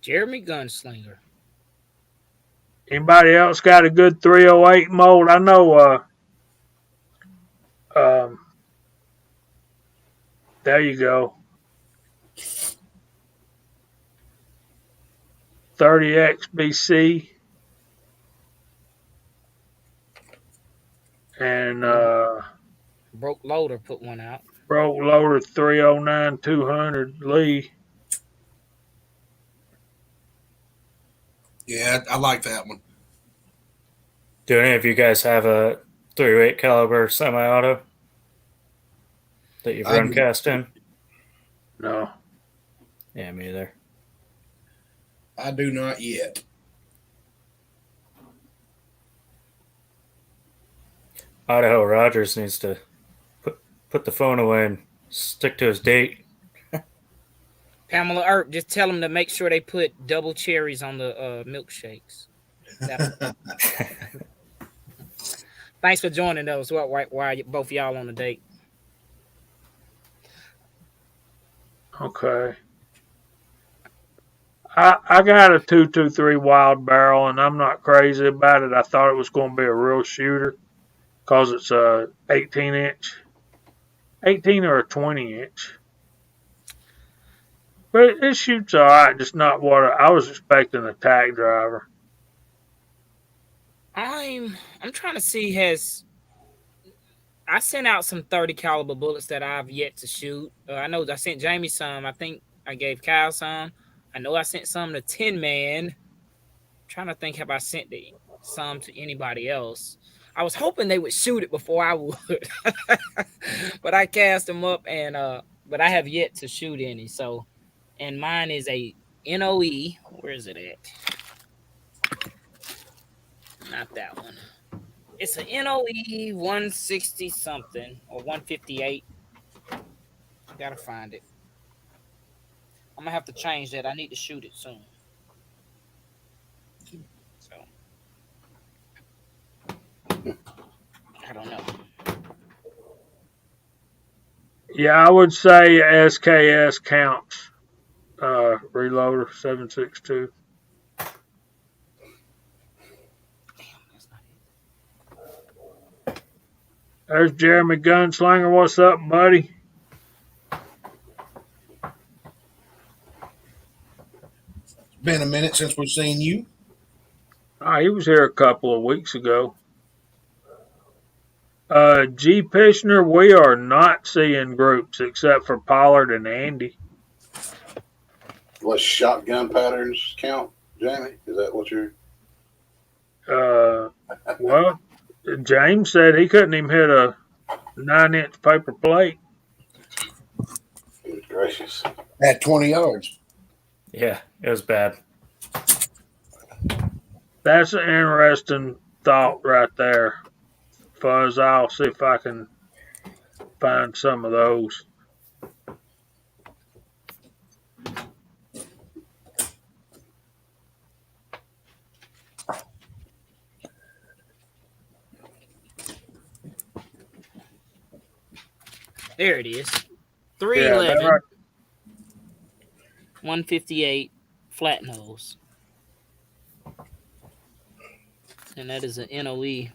Jeremy Gunslinger. Anybody else got a good 308 mold? I know. There you go. 30X BC. And Broke Loader put one out. Broke Loader 309 200 Lee. Yeah, I like that one. Do any of you guys have a 308 caliber semi-auto that you've run cast in? No. Yeah, me either. I do not yet. Idaho Rogers needs to put the phone away and stick to his date. Pamela Earp, just tell them to make sure they put double cherries on the milkshakes. Thanks for joining those. Why both y'all on the date? Okay. I got a 223 Wild Barrel, and I'm not crazy about it. I thought it was going to be a real shooter because it's a 18-inch, 18 or a 20-inch. But it shoots all right, just not what I was expecting. A tag driver. I'm trying to see. I sent out some 30 caliber bullets that I've yet to shoot. I know I sent Jamie some. I think I gave Kyle some. I know I sent some to Tin Man. I'm trying to think, have I sent some to anybody else? I was hoping they would shoot it before I would, but I cast them up, and but I have yet to shoot any. So, and mine is a NOE. Where is it at? Not that one. It's an NOE 160 something or 158. I gotta find it. I'm gonna have to change that. I need to shoot it soon. So I don't know. Yeah, I would say SKS counts. Reloader 7.62. There's Jeremy Gunslinger. What's up, buddy? Been a minute since we've seen you. He was here a couple of weeks ago. G. Pishner, we are not seeing groups except for Pollard and Andy. What shotgun patterns count, Jamie? Is that what you're? Well, James said he couldn't even hit a 9-inch paper plate. Good gracious. At 20 yards. Yeah, it was bad. That's an interesting thought right there. Fuzz, I'll see if I can find some of those. There it is. 311, yeah, 158 flat nose. And that is an NOE.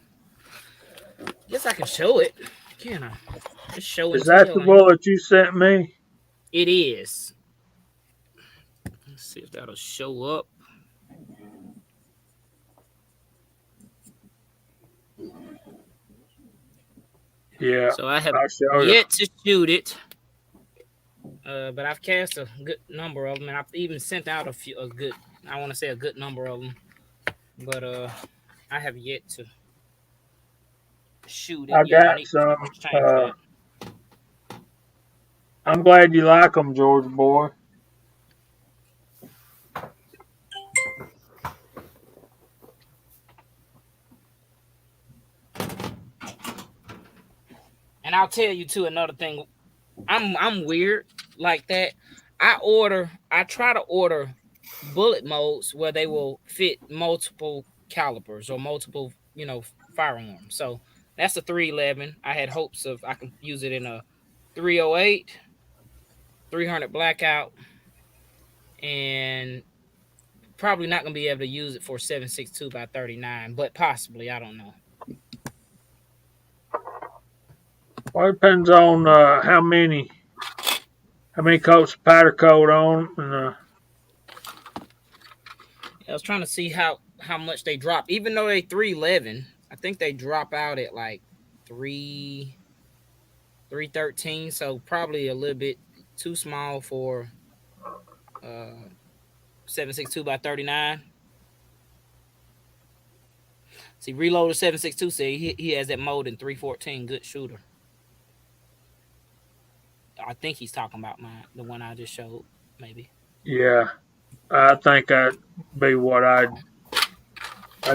Guess I can show it. Can I? Just show it. Is that the bullet you sent me? It is. Let's see if that'll show up. Yeah. So I have yet to shoot it. But I've cast a good number of them, and I've even sent out a good number of them. But I have yet to shoot it. I got some. I'm glad you like them, George boy. And I'll tell you too another thing. I'm weird like that. I try to order bullet molds where they will fit multiple calibers or multiple, firearms. So that's a 311. I had hopes of I can use it in a 308, 300 blackout, and probably not going to be able to use it for 7.62 by 39, but possibly. I don't know. Well, it depends on how many coats of powder coat on. And, I was trying to see how much they drop. Even though they 311, I think they drop out at like 313. So probably a little bit too small for 7.62 by 39. See, Reloaded 7.62 say he has that mode in 314. Good shooter. I think he's talking about the one I just showed, maybe. yeah, I think that'd be what I'd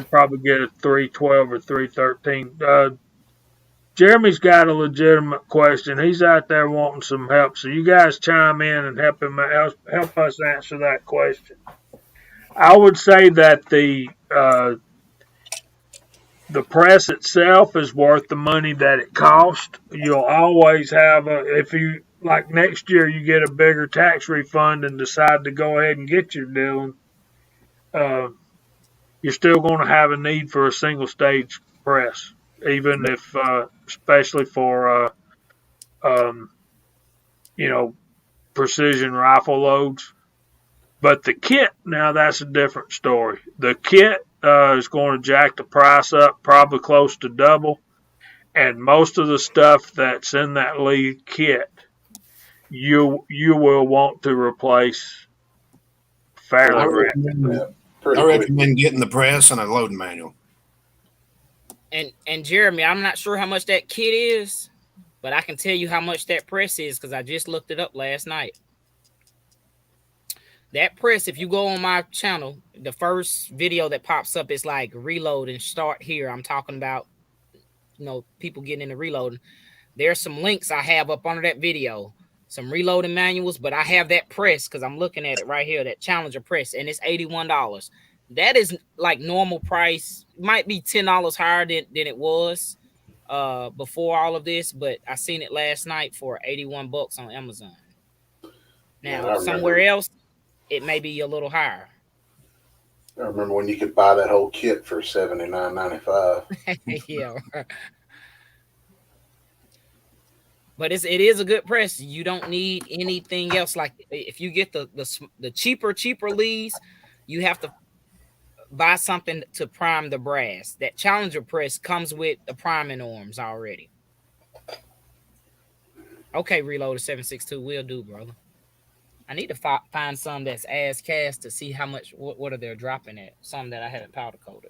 probably get a 312 or 313. Jeremy's got a legitimate question. He's out there wanting some help, so you guys chime in and help us answer that question. I would say that the press itself is worth the money that it cost. You'll always have if you like next year you get a bigger tax refund and decide to go ahead and get your Dillon, you're still going to have a need for a single stage press, even if especially for precision rifle loads. But the kit, now that's a different story. The kit is going to jack the price up probably close to double. And most of the stuff that's in that Lee kit, you will want to replace fairly rapidly. I recommend getting the press and a loading manual. And Jeremy, I'm not sure how much that kit is, but I can tell you how much that press is because I just looked it up last night. That press, if you go on my channel, the first video that pops up is like reload and start here. I'm talking about, people getting into reloading. There's some links I have up under that video, some reloading manuals, but I have that press because I'm looking at it right here, that Challenger press, and it's $81. That is like normal price. Might be $10 higher than it was before all of this, but I seen it last night for $81 on Amazon. Now, somewhere else, it may be a little higher. I remember when you could buy that whole kit for $79.95. Yeah. But it is a good press. You don't need anything else. Like if you get the cheaper Lees, you have to buy something to prime the brass. That Challenger press comes with the priming arms already. Okay, Reloaded 7.62 will do, brother. I need to find some that's as cast to see how much, what are they dropping at. Some that I haven't powder coated.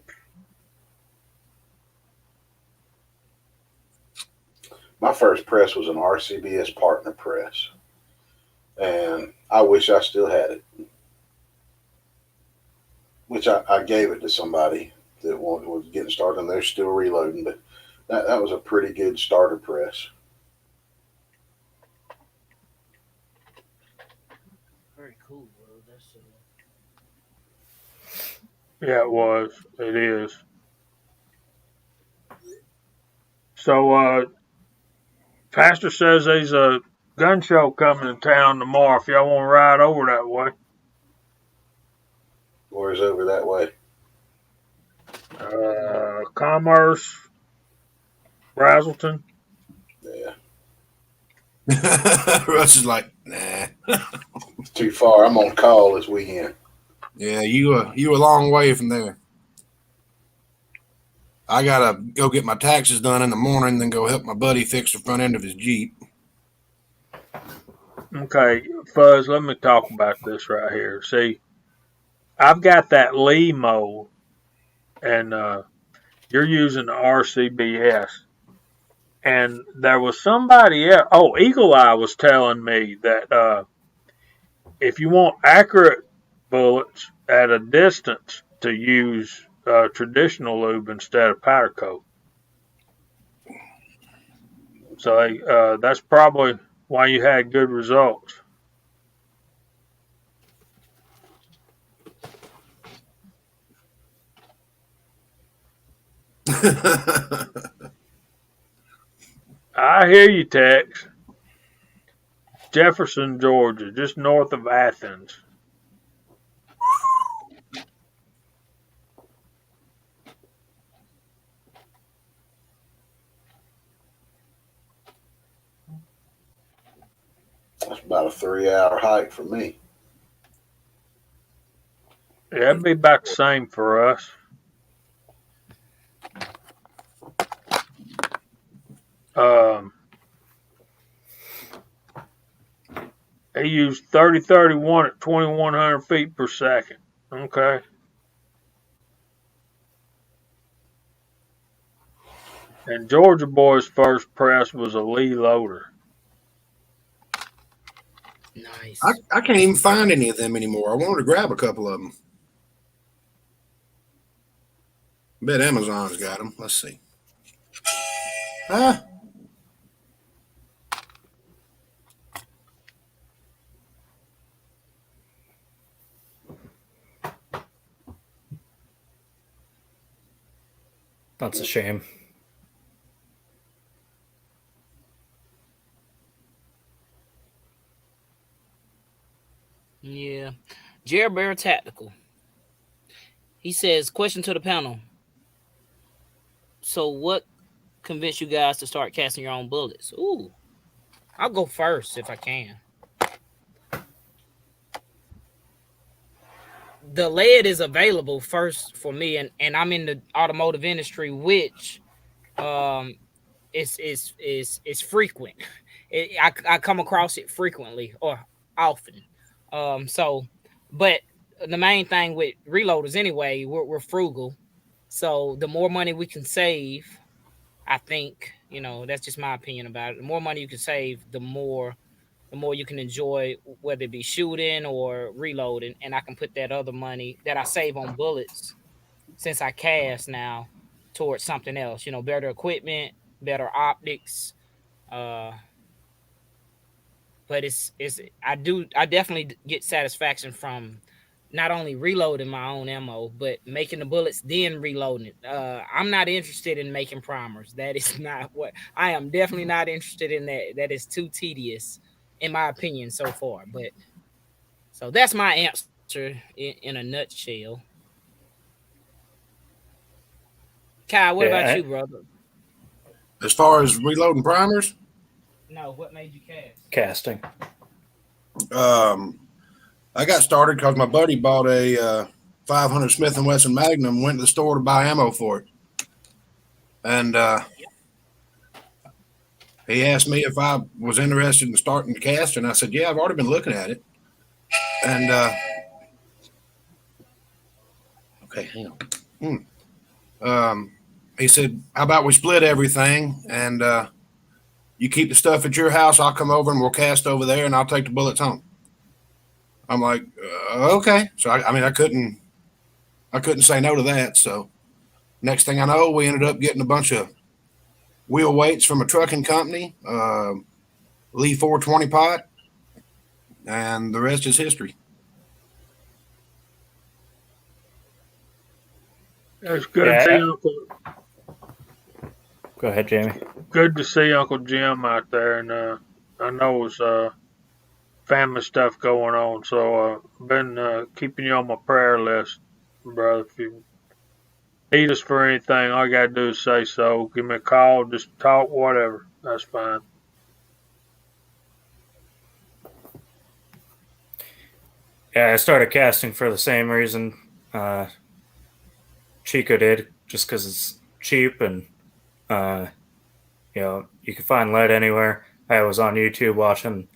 My first press was an RCBS partner press, and I wish I still had it. Which I gave it to somebody that was getting started, and they're still reloading, but that was a pretty good starter press. Very cool, bro. Yeah, it was. It is. So, Pastor says there's a gun show coming to town tomorrow. If y'all want to ride over that way. Where's over that way? Commerce, Brazelton. Yeah. Russ is like, nah. Too far. I'm on call this weekend. Yeah, you a long way from there. I gotta go get my taxes done in the morning, then go help my buddy fix the front end of his Jeep. Okay, Fuzz, let me talk about this right here. See, I've got that Lee mold, and you're using the RCBS. And there was somebody else. Oh, Eagle Eye was telling me that if you want accurate bullets at a distance, to use traditional lube instead of powder coat. So that's probably why you had good results. I hear you, Tex. Jefferson, Georgia, just north of Athens. That's about a 3-hour hike for me. Yeah, it'd be about the same for us. They use 3031 at 2,100 feet per second. Okay. And Georgia Boy's first press was a Lee loader. Nice. I can't even find any of them anymore. I wanted to grab a couple of them. I bet Amazon's got them. Let's see. That's a shame. Yeah. Jared Bear Tactical. He says, question to the panel. So what convinced you guys to start casting your own bullets? Ooh. I'll go first if I can. The lead is available first for me, and I'm in the automotive industry, which is frequent. I come across it frequently or often. But the main thing with reloaders anyway, we're frugal. So the more money we can save, I think, that's just my opinion about it. The more money you can save, the more you can enjoy, whether it be shooting or reloading. And I can put that other money that I save on bullets, since I cast now, towards something else, better equipment, better optics. But I definitely get satisfaction from not only reloading my own ammo, but making the bullets, then reloading it. I'm not interested in making primers. That is not what I am. Definitely not interested in that. That is too tedious, in my opinion, so far. But so that's my answer in a nutshell. Kyle, what about you, brother? As far as reloading primers? No, what made you cast? Casting. I got started because my buddy bought a 500 Smith & Wesson Magnum, went to the store to buy ammo for it. And he asked me if I was interested in starting to cast, and I said, yeah, I've already been looking at it. And okay, hang on. He said, how about we split everything, and you keep the stuff at your house, I'll come over and we'll cast over there, and I'll take the bullets home. I'm like, okay. So I couldn't say no to that. So next thing I know, we ended up getting a bunch of wheel weights from a trucking company, Lee 420 pot, and the rest is history. It's good to see Uncle. Go ahead, Jamie. Good to see Uncle Jim out there, and I know it's family stuff going on, so I've been keeping you on my prayer list, brother. If you need us for anything, all you got to do is say so. Give me a call, just talk, whatever. That's fine. Yeah, I started casting for the same reason Chico did, just because it's cheap and, you can find lead anywhere. I was on YouTube watching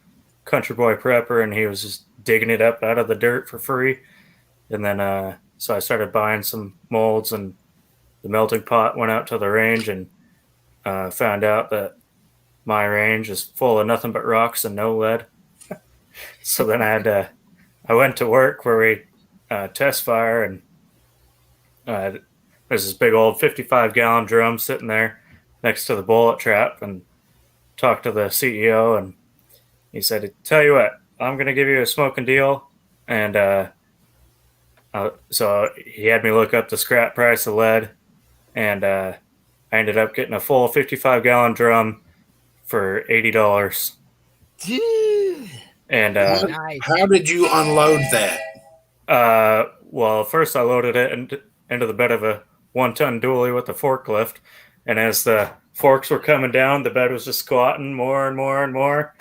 Country Boy Prepper, and he was just digging it up out of the dirt for free. And then, so I started buying some molds, and the melting pot went out to the range, and found out that my range is full of nothing but rocks and no lead. So then I went to work where we test fire, and there's this big old 55-gallon drum sitting there next to the bullet trap, and talked to the CEO, and he said, tell you what, I'm going to give you a smoking deal. And so he had me look up the scrap price of lead, and I ended up getting a full 55-gallon drum for $80. And how did you unload that? Well, first I loaded it into the bed of a 1-ton dually with a forklift, and as the forks were coming down, the bed was just squatting more and more and more.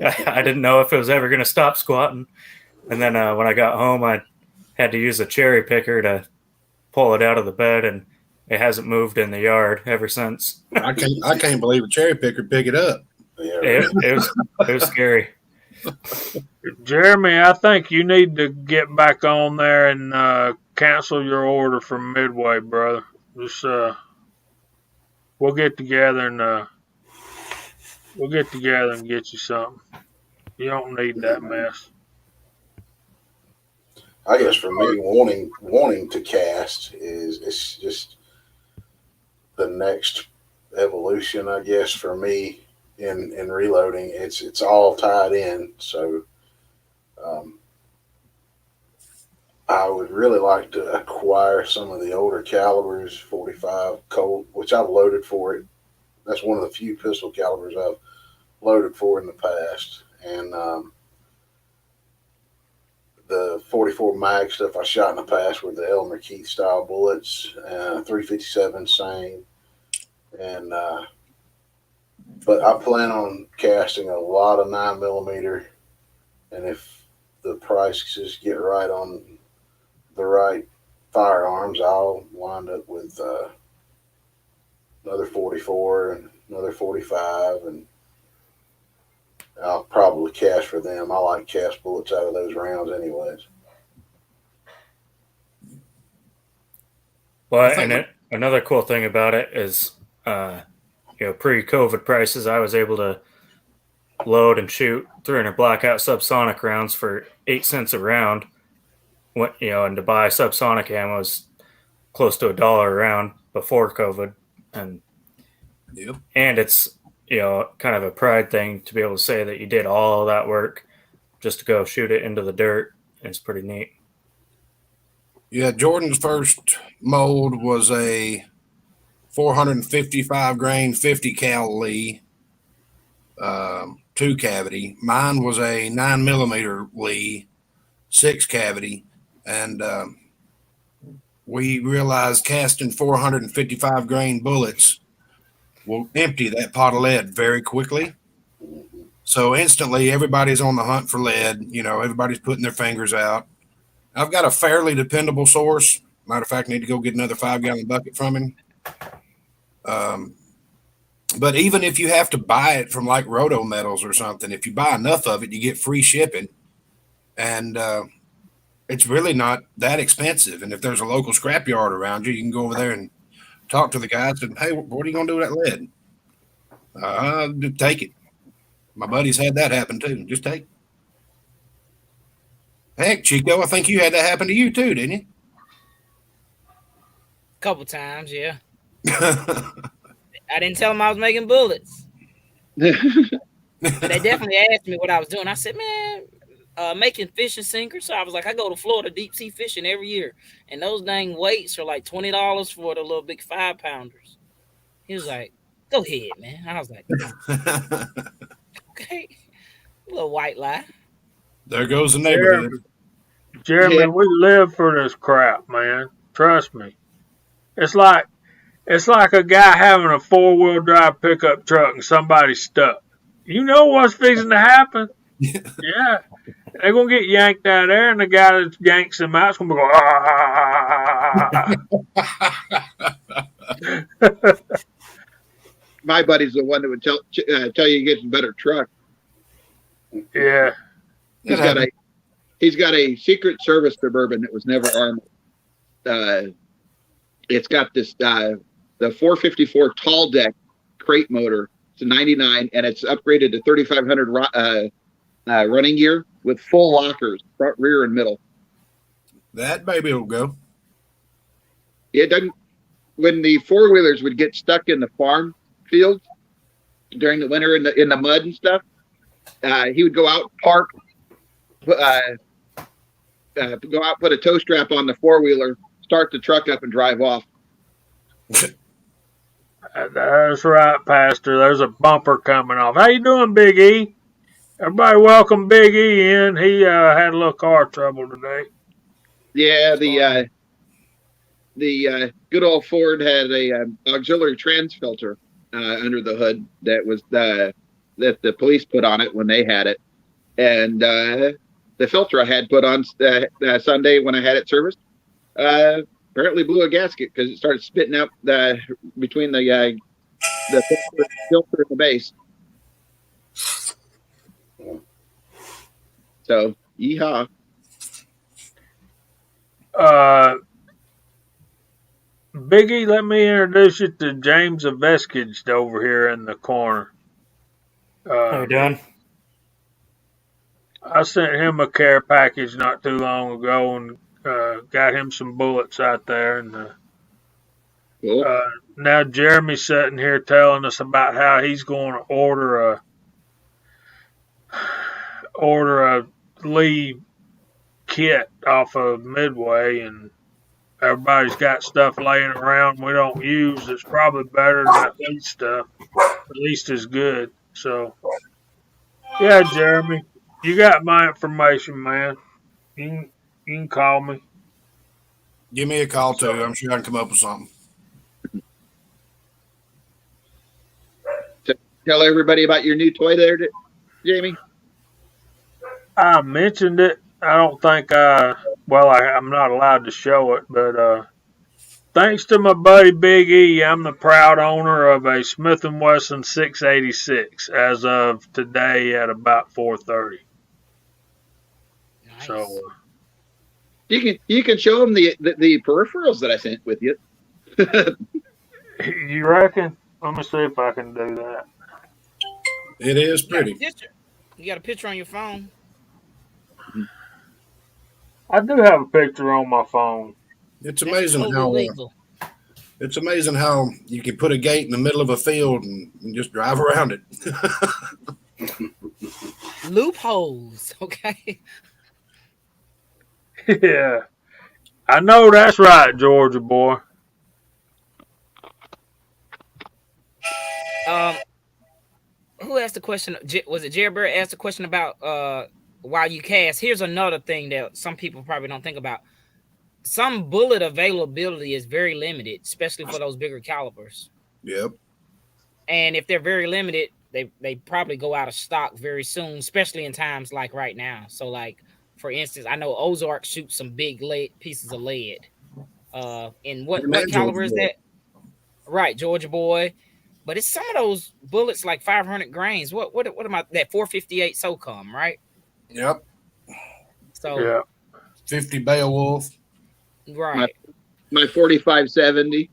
I didn't know if it was ever going to stop squatting. And then when I got home, I had to use a cherry picker to pull it out of the bed, and it hasn't moved in the yard ever since. I can't believe a cherry picker pick it up. Yeah, it was scary. Jeremy, I think you need to get back on there and cancel your order from Midway, brother. Just we'll get together and get you something. You don't need that mess. I guess for me, wanting to cast it's just the next evolution. I guess for me in reloading, it's all tied in. So I would really like to acquire some of the older calibers, 45 Colt, which I've loaded for it. That's one of the few pistol calibers I've loaded for in the past, and the 44 mag stuff I shot in the past with the Elmer Keith style bullets, 357 same, and but I plan on casting a lot of 9mm, and if the prices get right on the right firearms, I'll wind up with another 44 and another 45, and I'll probably cast for them. I like cast bullets out of those rounds anyways. Well, and another cool thing about it is, pre-COVID prices, I was able to load and shoot 300 blackout subsonic rounds for 8 cents a round. And to buy subsonic ammo was close to $1 a round before COVID, and it's kind of a pride thing to be able to say that you did all that work just to go shoot it into the dirt. It's pretty neat. Yeah, Jordan's first mold was a 455 grain 50 cal Lee, 2 cavity. Mine was a 9mm Lee, 6 cavity, and we realized casting 455 grain bullets will empty that pot of lead very quickly. So instantly, everybody's on the hunt for lead. Everybody's putting their fingers out. I've got a fairly dependable source. Matter of fact, I need to go get another 5-gallon bucket from him. But even if you have to buy it from like Roto Metals or something, if you buy enough of it, you get free shipping. And it's really not that expensive. And if there's a local scrapyard around you, you can go over there and talk to the guys and, hey, what are you going to do with that lead? Just take it. My buddies had that happen too. Just take it. Heck, Chico, I think you had that happen to you too, didn't you? A couple times, yeah. I didn't tell them I was making bullets. But they definitely asked me what I was doing. I said, man, making fishing sinkers. So I was like, I go to Florida deep sea fishing every year. And those dang weights are like $20 for the little big 5-pounders. He was like, go ahead, man. I was like, okay. A little white lie. There goes the neighborhood. Jeremy, we live for this crap, man. Trust me. It's like a guy having a 4-wheel drive pickup truck and somebody's stuck. You know what's fixing to happen? Yeah. They're going to get yanked out of there, and the guy that yanks them out is going to go, ah. My buddy's the one that would tell you to get a better truck. Yeah. He's got a Secret Service Suburban that was never armored. It's got this the 454 tall deck crate motor. It's a 99, and it's upgraded to 3500 running gear with full lockers, front, rear, and middle. That baby will go. It doesn't. When the 4-wheelers would get stuck in the farm fields during the winter in the mud and stuff, he would go out, park, go out, put a tow strap on the 4-wheeler, start the truck up, and drive off. That's right, Pastor. There's a bumper coming off. How you doing, Big E? Everybody welcome Big E in. He had a little car trouble today. Yeah, the good old Ford had a auxiliary trans filter under the hood that was the that the police put on it when they had it, and the filter I had put on Sunday when I had it serviced apparently blew a gasket because it started spitting out between the filter and the base. So, yeehaw. Biggie, let me introduce you to James Aveskage over here in the corner. How you doing? I sent him a care package not too long ago and got him some bullets out there. And Cool. now Jeremy's sitting here telling us about how he's going to order a Lee kit off of Midway, and everybody's got stuff laying around we don't use. It's probably better than that Lee stuff. At least it's good. So, yeah, Jeremy, you got my information, man. You can call me. Give me a call too. I'm sure I can come up with something. Tell everybody about your new toy there, Jamie. I mentioned it. I don't think I'm not allowed to show it, but thanks to my buddy Big E, I'm the proud owner of a Smith & Wesson 686 as of today at about 4:30. Nice. So you can show them the peripherals that I sent with you. you reckon? Let me see if I can do that. It is pretty. You got a picture on your phone? I do have a picture on my phone. It's amazing it's amazing how you can put a gate in the middle of a field and just drive around it. Loopholes, okay. Yeah, I know that's right, Georgia boy. Who asked the question? Was it Jerry Bird asked the question about while you cast? Here's another thing that some people probably don't think about. Some bullet availability is very limited, especially for those bigger calibers. Yep. And if they're very limited, they probably go out of stock very soon, especially in times like right now. So, like for instance, I know Ozark shoots some big pieces of lead. In what caliber is that? Right, Georgia boy. But it's some of those bullets like 500 grains. What am I? That 458 SOCOM, right? Yep. So yeah. 50 Beowulf. Right. My 4570.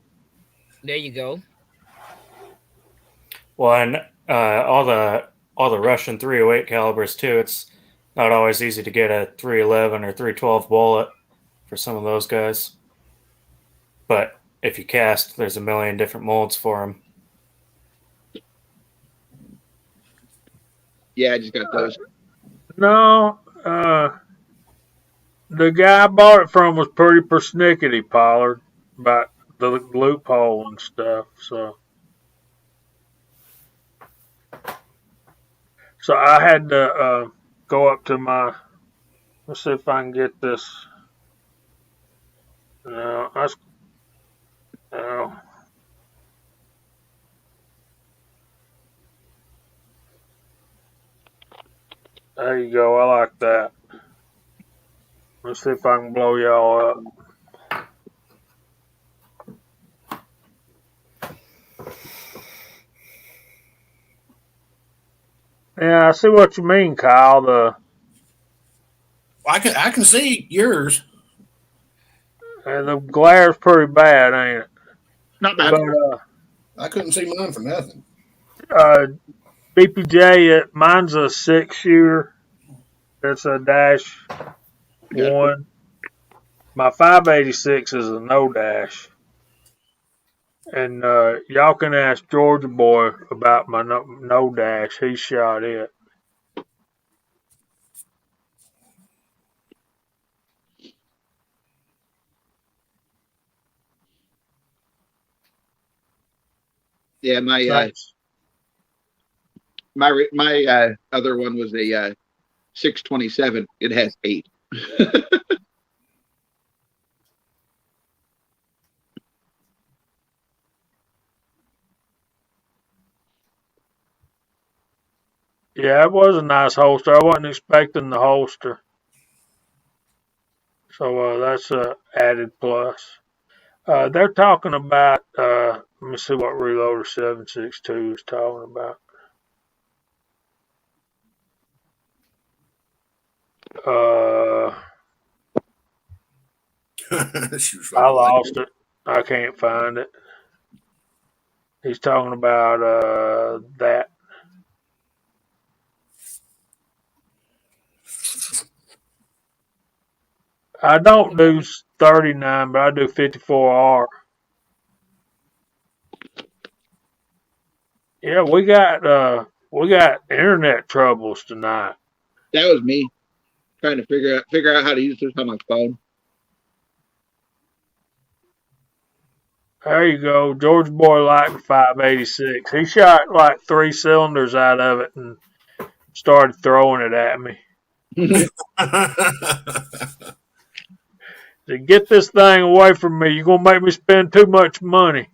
There you go. Well, and all the Russian 308 calibers too. It's not always easy to get a 311 or 312 bullet for some of those guys. But if you cast, there's a million different molds for them. Yeah, I just got those. No, the guy I bought it from was pretty persnickety, Pollard, about the loophole and stuff. So I had to go up to my. Let's see if I can get this. No, that's. No. There you go. I like that. Let's see if I can blow y'all up. Yeah, I see what you mean, Kyle. I can see yours. The glare's pretty bad, ain't it? Not bad. But, I couldn't see mine for nothing. BPJ, mine's a 6-shooter. It's a dash 1. My 586 is a no dash. And y'all can ask Georgia boy about my no dash. He shot it. Yeah, my other one was a 627. It has 8. Yeah, it was a nice holster. I wasn't expecting the holster. So that's a added plus. They're talking about, let me see what Reloader 762 is talking about. I lost it. I can't find it. He's talking about that. I don't do 39, but I do 54R. Yeah, we got internet troubles tonight. That was me trying to figure out how to use this on my phone. There you go. George Boy liked 586. He shot like 3 cylinders out of it and started throwing it at me. Said, get this thing away from me. You're going to make me spend too much money.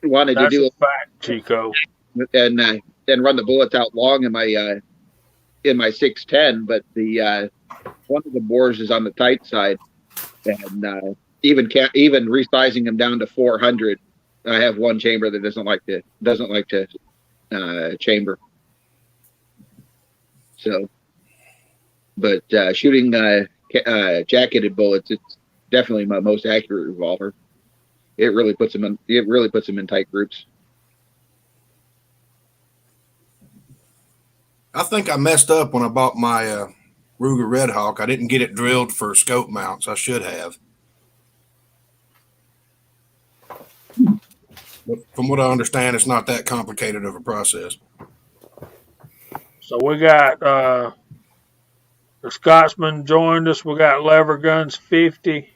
Wanted That's to do a fact, Chico. and run the bullets out long in my 610, but the one of the bores is on the tight side, and even resizing them down to 400, I have one chamber that doesn't like to chamber. So, but shooting jacketed bullets, it's definitely my most accurate revolver. It really puts them in tight groups. I think I messed up when I bought my Ruger Red Hawk. I didn't get it drilled for scope mounts. I should have. But from what I understand, it's not that complicated of a process. So we got the Scotsman joined us. We got Lever Guns 50.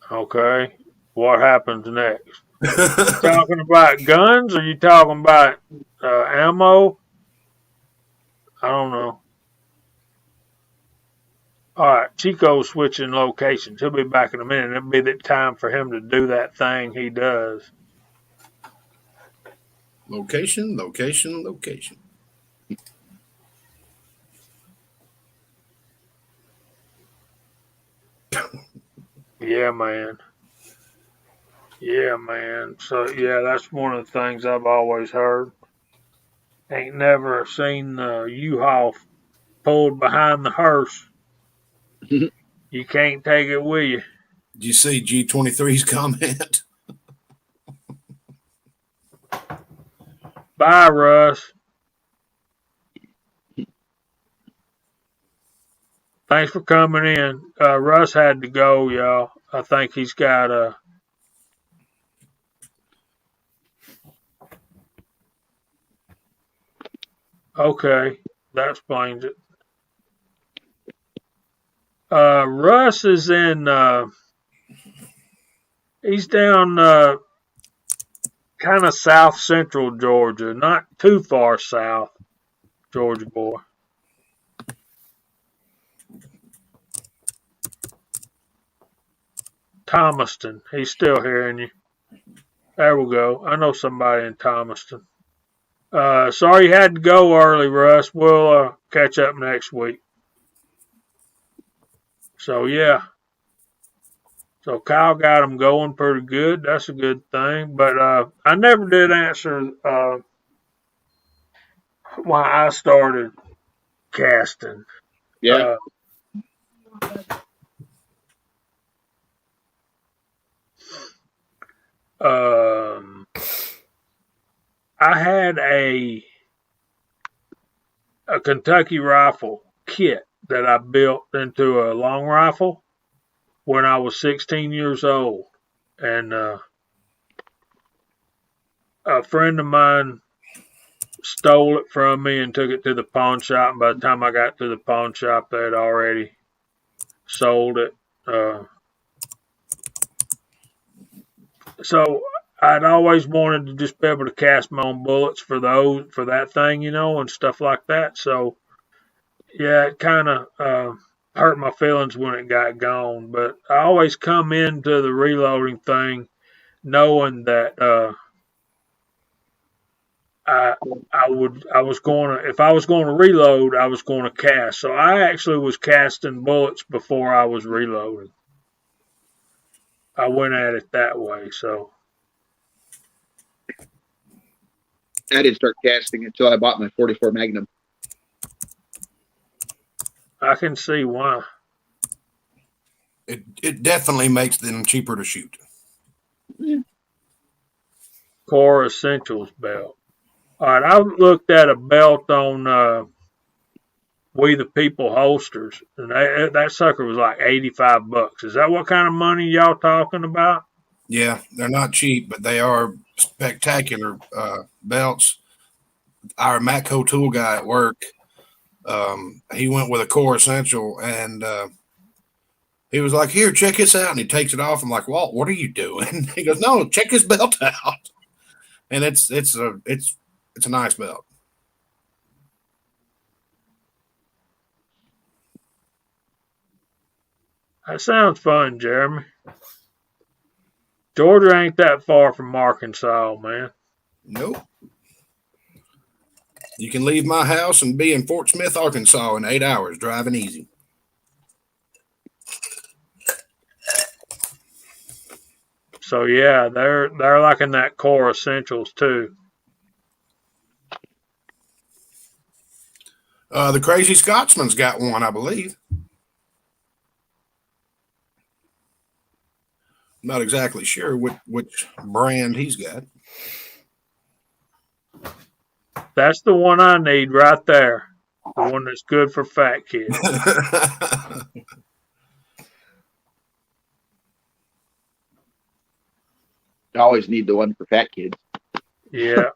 Okay, what happens next? You talking about guns or you talking about ammo? I don't know. All right, Chico's switching locations. He'll be back in a minute. It'll be the time for him to do that thing he does. Location, location, location. Yeah, man. Yeah, man. So, yeah, that's one of the things I've always heard. Ain't never seen the U-Haul pulled behind the hearse. You can't take it with you. Did you see G23's comment? Bye, Russ. Thanks for coming in. Russ had to go, y'all. I think he's got a... Okay, that explains it. Russ is in... he's down kind of south central Georgia, not too far south, Georgia boy. Thomaston. He's still hearing you. There we go. I know somebody in Thomaston. Sorry you had to go early, Russ. We'll catch up next week. So, yeah. So, Kyle got him going pretty good. That's a good thing. But I never did answer why I started casting. Yeah. I had a Kentucky rifle kit that I built into a long rifle when I was 16 years old. And a friend of mine stole it from me and took it to the pawn shop. And by the time I got to the pawn shop, they had already sold it So I'd always wanted to just be able to cast my own bullets for that thing, and stuff like that. So yeah, it kind of hurt my feelings when it got gone. But I always come into the reloading thing knowing that I was going to, if I was going to reload, I was going to cast. So I actually was casting bullets before I was reloading. I went at it that way. So I didn't start casting until I bought my 44 Magnum. I can see why. It definitely makes them cheaper to shoot. Yeah. Core Essentials belt. All right, I looked at a belt on We the People holsters, and that sucker was like $85. Is that what kind of money y'all talking about? Yeah, they're not cheap, but they are spectacular belts. Our Matco tool guy at work, he went with a Core Essential, and he was like, "Here, check this out," and he takes it off. I'm like, "Walt, what are you doing?" He goes, "No, check this belt out," and it's a nice belt. That sounds fun, Jeremy. Georgia ain't that far from Arkansas, man. Nope. You can leave my house and be in Fort Smith, Arkansas in 8 hours, driving easy. So yeah, they're like in that Core Essentials too. The Crazy Scotsman's got one, I believe. Not exactly sure which brand he's got. That's the one I need right there. The one that's good for fat kids. I always need the one for fat kids. Yeah.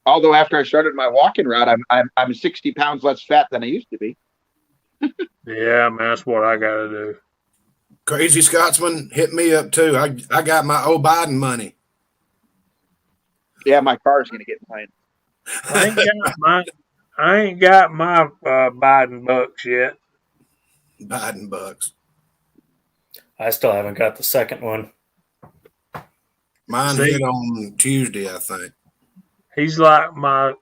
Although after I started my walking route, I'm 60 pounds less fat than I used to be. Yeah, man, that's what I got to do. Crazy Scotsman, hit me up too. I got my Biden money. Yeah, my car's gonna get mine. I ain't got my Biden bucks yet. Biden bucks. I still haven't got the second one. Mine hit on Tuesday, I think. He's like my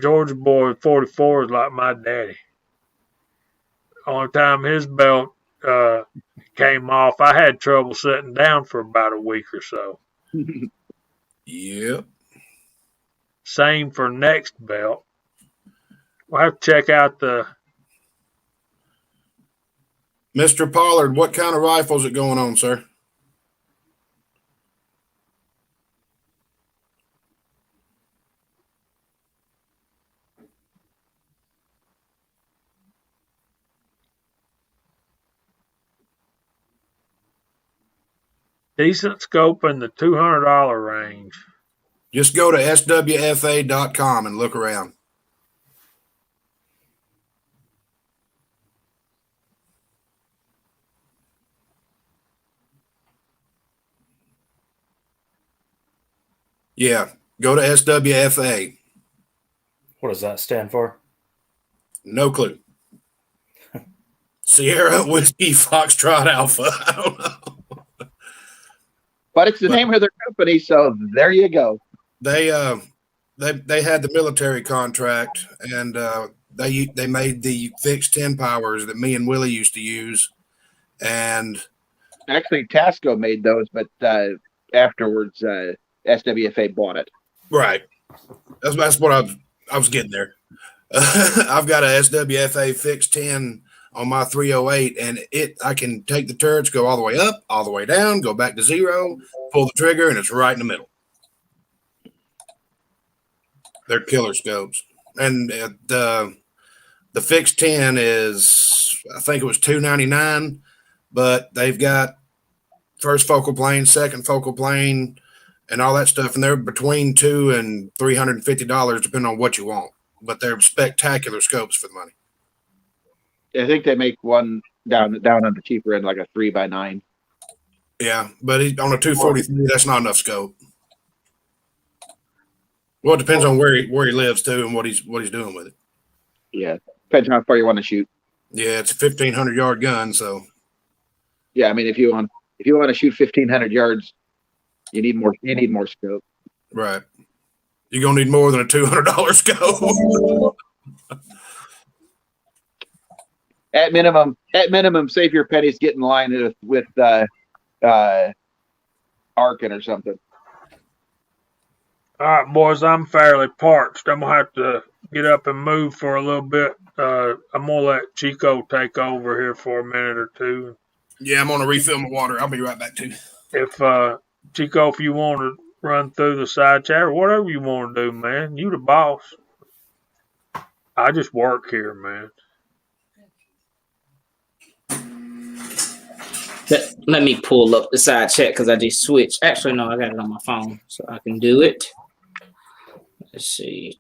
Georgia boy. 44 is like my daddy. Only time his belt came off, I had trouble sitting down for about a week or so. Yep. Same for next belt. We'll have to check out the. Mr. Pollard, what kind of rifle is it going on, sir? Decent scope in the $200 range. Just go to swfa.com and look around. Yeah, go to SWFA. What does that stand for? No clue. Sierra Whiskey Foxtrot Alpha. I don't know. But it's the name of their company, so there you go. They had the military contract, and they made the fixed 10 powers that me and Willie used to use. And actually, Tasco made those, but afterwards, SWFA bought it. Right. That's what I was getting there. I've got a SWFA fixed 10 on my 308, and I can take the turrets, go all the way up, all the way down, go back to zero, pull the trigger, and it's right in the middle. They're killer scopes. And the fixed 10 is, I think it was $299, but they've got first focal plane, second focal plane, and all that stuff, and they're between $200 and $350 depending on what you want. But they're spectacular scopes for the money. I think they make one down on the cheaper end, like a 3x9. Yeah, but on a 243, that's not enough scope. Well, it depends on where he lives too, and what he's doing with it. Yeah, depends on how far you want to shoot. Yeah, it's a 1,500-yard gun, so. Yeah, I mean, if you want to shoot 1,500 yards, you need more scope. Right. You're gonna need more than a $200 scope. At minimum, save your pennies, get in line with Arkin or something. All right, boys, I'm fairly parched. I'm going to have to get up and move for a little bit. I'm going to let Chico take over here for a minute or two. Yeah, I'm going to refill my water. I'll be right back, too. If, Chico, if you want to run through the side chat or whatever you want to do, man, you the boss. I just work here, man. Let me pull up the side chat because I just switched. Actually, no, I got it on my phone, so I can do it. Let's see.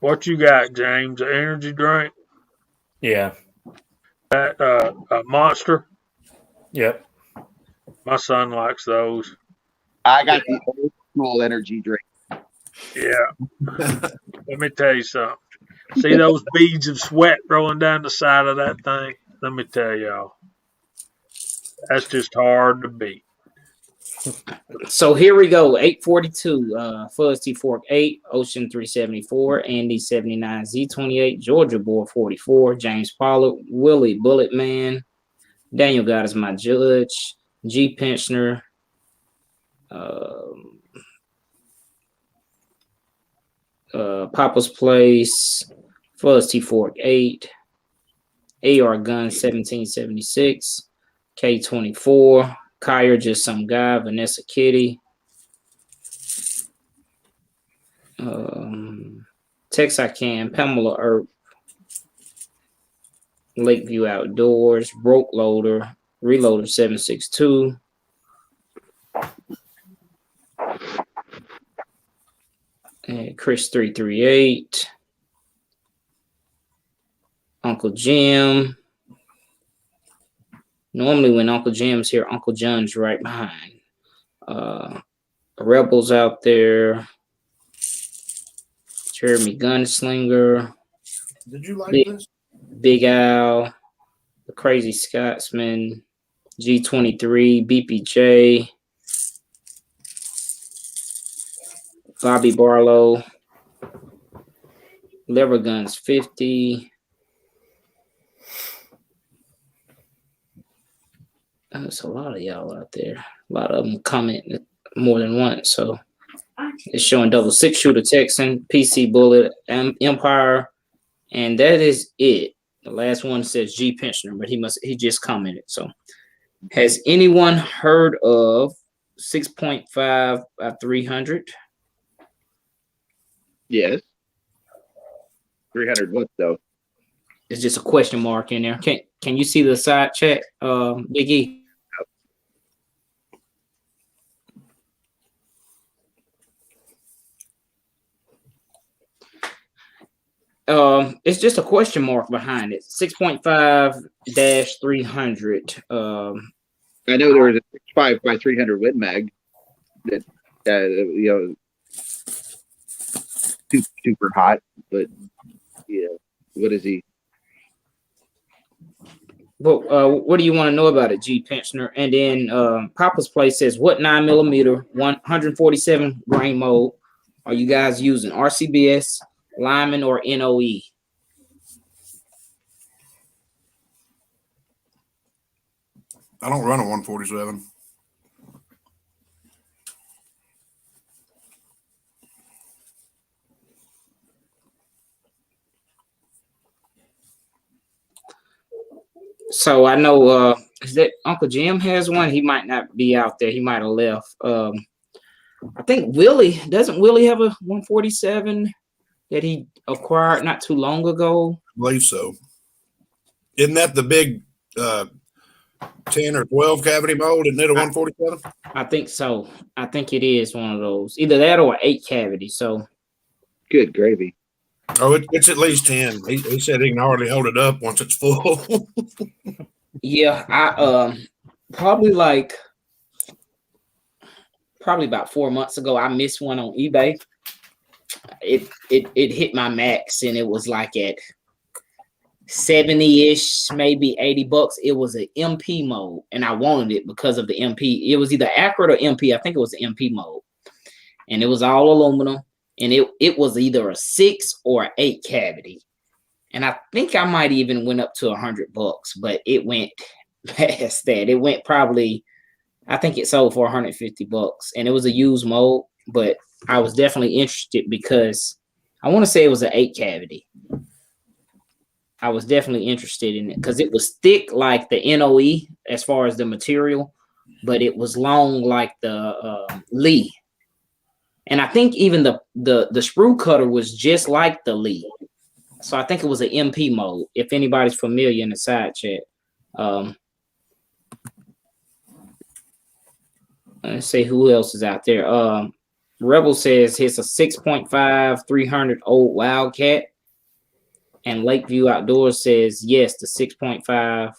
What you got, James? An energy drink? Yeah. That a Monster? Yep. My son likes those. I got the old school energy drink. Yeah. Let me tell you something. See those beads of sweat rolling down the side of that thing? Let me tell y'all. That's just hard to beat. So here we go. 842, Fuzz T-Fork 8, Ocean 374, Andy 79, Z28, Georgia Boy 44, James Pollard, Willie Bullet Man, Daniel God is my judge, G Pensioner, Papa's Place, Fuzz T-Fork 8, AR Gun 1776, K24, Kyer Just Some Guy, Vanessa Kitty, Texarkana, Pamela Earp, Lakeview Outdoors, Broke Loader, Reloader 762, and Chris 338, Uncle Jim. Normally when Uncle Jim's here, Uncle John's right behind. Rebels out there. Jeremy Gunslinger. Did you like this? Big Al. The Crazy Scotsman. G23. BPJ. Bobby Barlow. Lever Guns 50. There's a lot of y'all out there. A lot of them comment more than once. So it's showing double 6-shooter Texan, PC Bullet, Empire, and that is it. The last one says G Pensioner, but he just commented. So has anyone heard of 6.5 by 300? Yes. 300 what though? It's just a question mark in there. Can you see the side chat, Big E? It's just a question mark behind it. 6.5-300. I know there was a 6.5 by 300 Win Mag that super hot, but yeah, what is he? Well, what do you want to know about it, G Pensioner? And then Papa's Place says, what 9mm 147 grain mode are you guys using? RCBS, Lyman, or NOE? I don't run a 147. So I know is that Uncle Jim has one. He might not be out there. He might have left. I think doesn't Willie have a 147 that he acquired not too long ago? I believe so. Isn't that the big 10 or 12 cavity mold, isn't it a 147? I think so. I think it is one of those. Either that or 8 cavity. So good gravy. Oh, it's at least 10. He said he can hardly hold it up once it's full. yeah, I probably about 4 months ago, I missed one on eBay. It hit my max, and it was like at 70-ish, maybe $80. It was an MP mode, and I wanted it because of the MP. It was either Accurate or MP. I think it was the MP mode, and it was all aluminum, and it was either a 6 or 8 cavity, and I think I might even went up to $100, but it went past that. It went probably, I think it sold for $150, and it was a used mold, but I was definitely interested because I want to say it was an 8 cavity. I was definitely interested in it because it was thick like the NOE as far as the material, but it was long like the Lee. And I think even the sprue cutter was just like the Lee. So I think it was an MP mode, if anybody's familiar in the side chat. Let's see who else is out there. Rebel says it's a 6.5 300 old Wildcat. And Lakeview Outdoors says, yes, the 6.5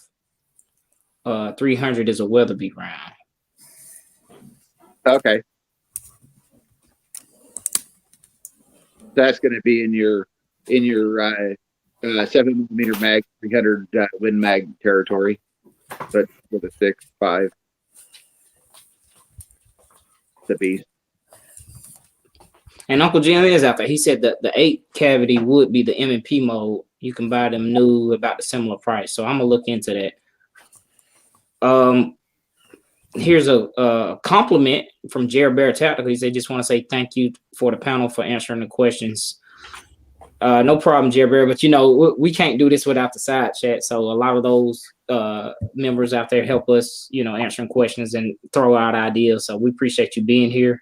300 is a Weatherby round. Okay. That's going to be in your 7mm mag, 300 Win Mag territory, but with a 6.5, the beast. And Uncle Jim is out there. He said that the 8 cavity would be the M&P mode. You can buy them new about the similar price. So I'm gonna look into that. Here's a compliment from Jared Bear Tactical. He said, just want to say thank you for the panel for answering the questions. No problem, Jared Bear. But we can't do this without the side chat. So a lot of those members out there help us, answering questions and throw out ideas. So we appreciate you being here.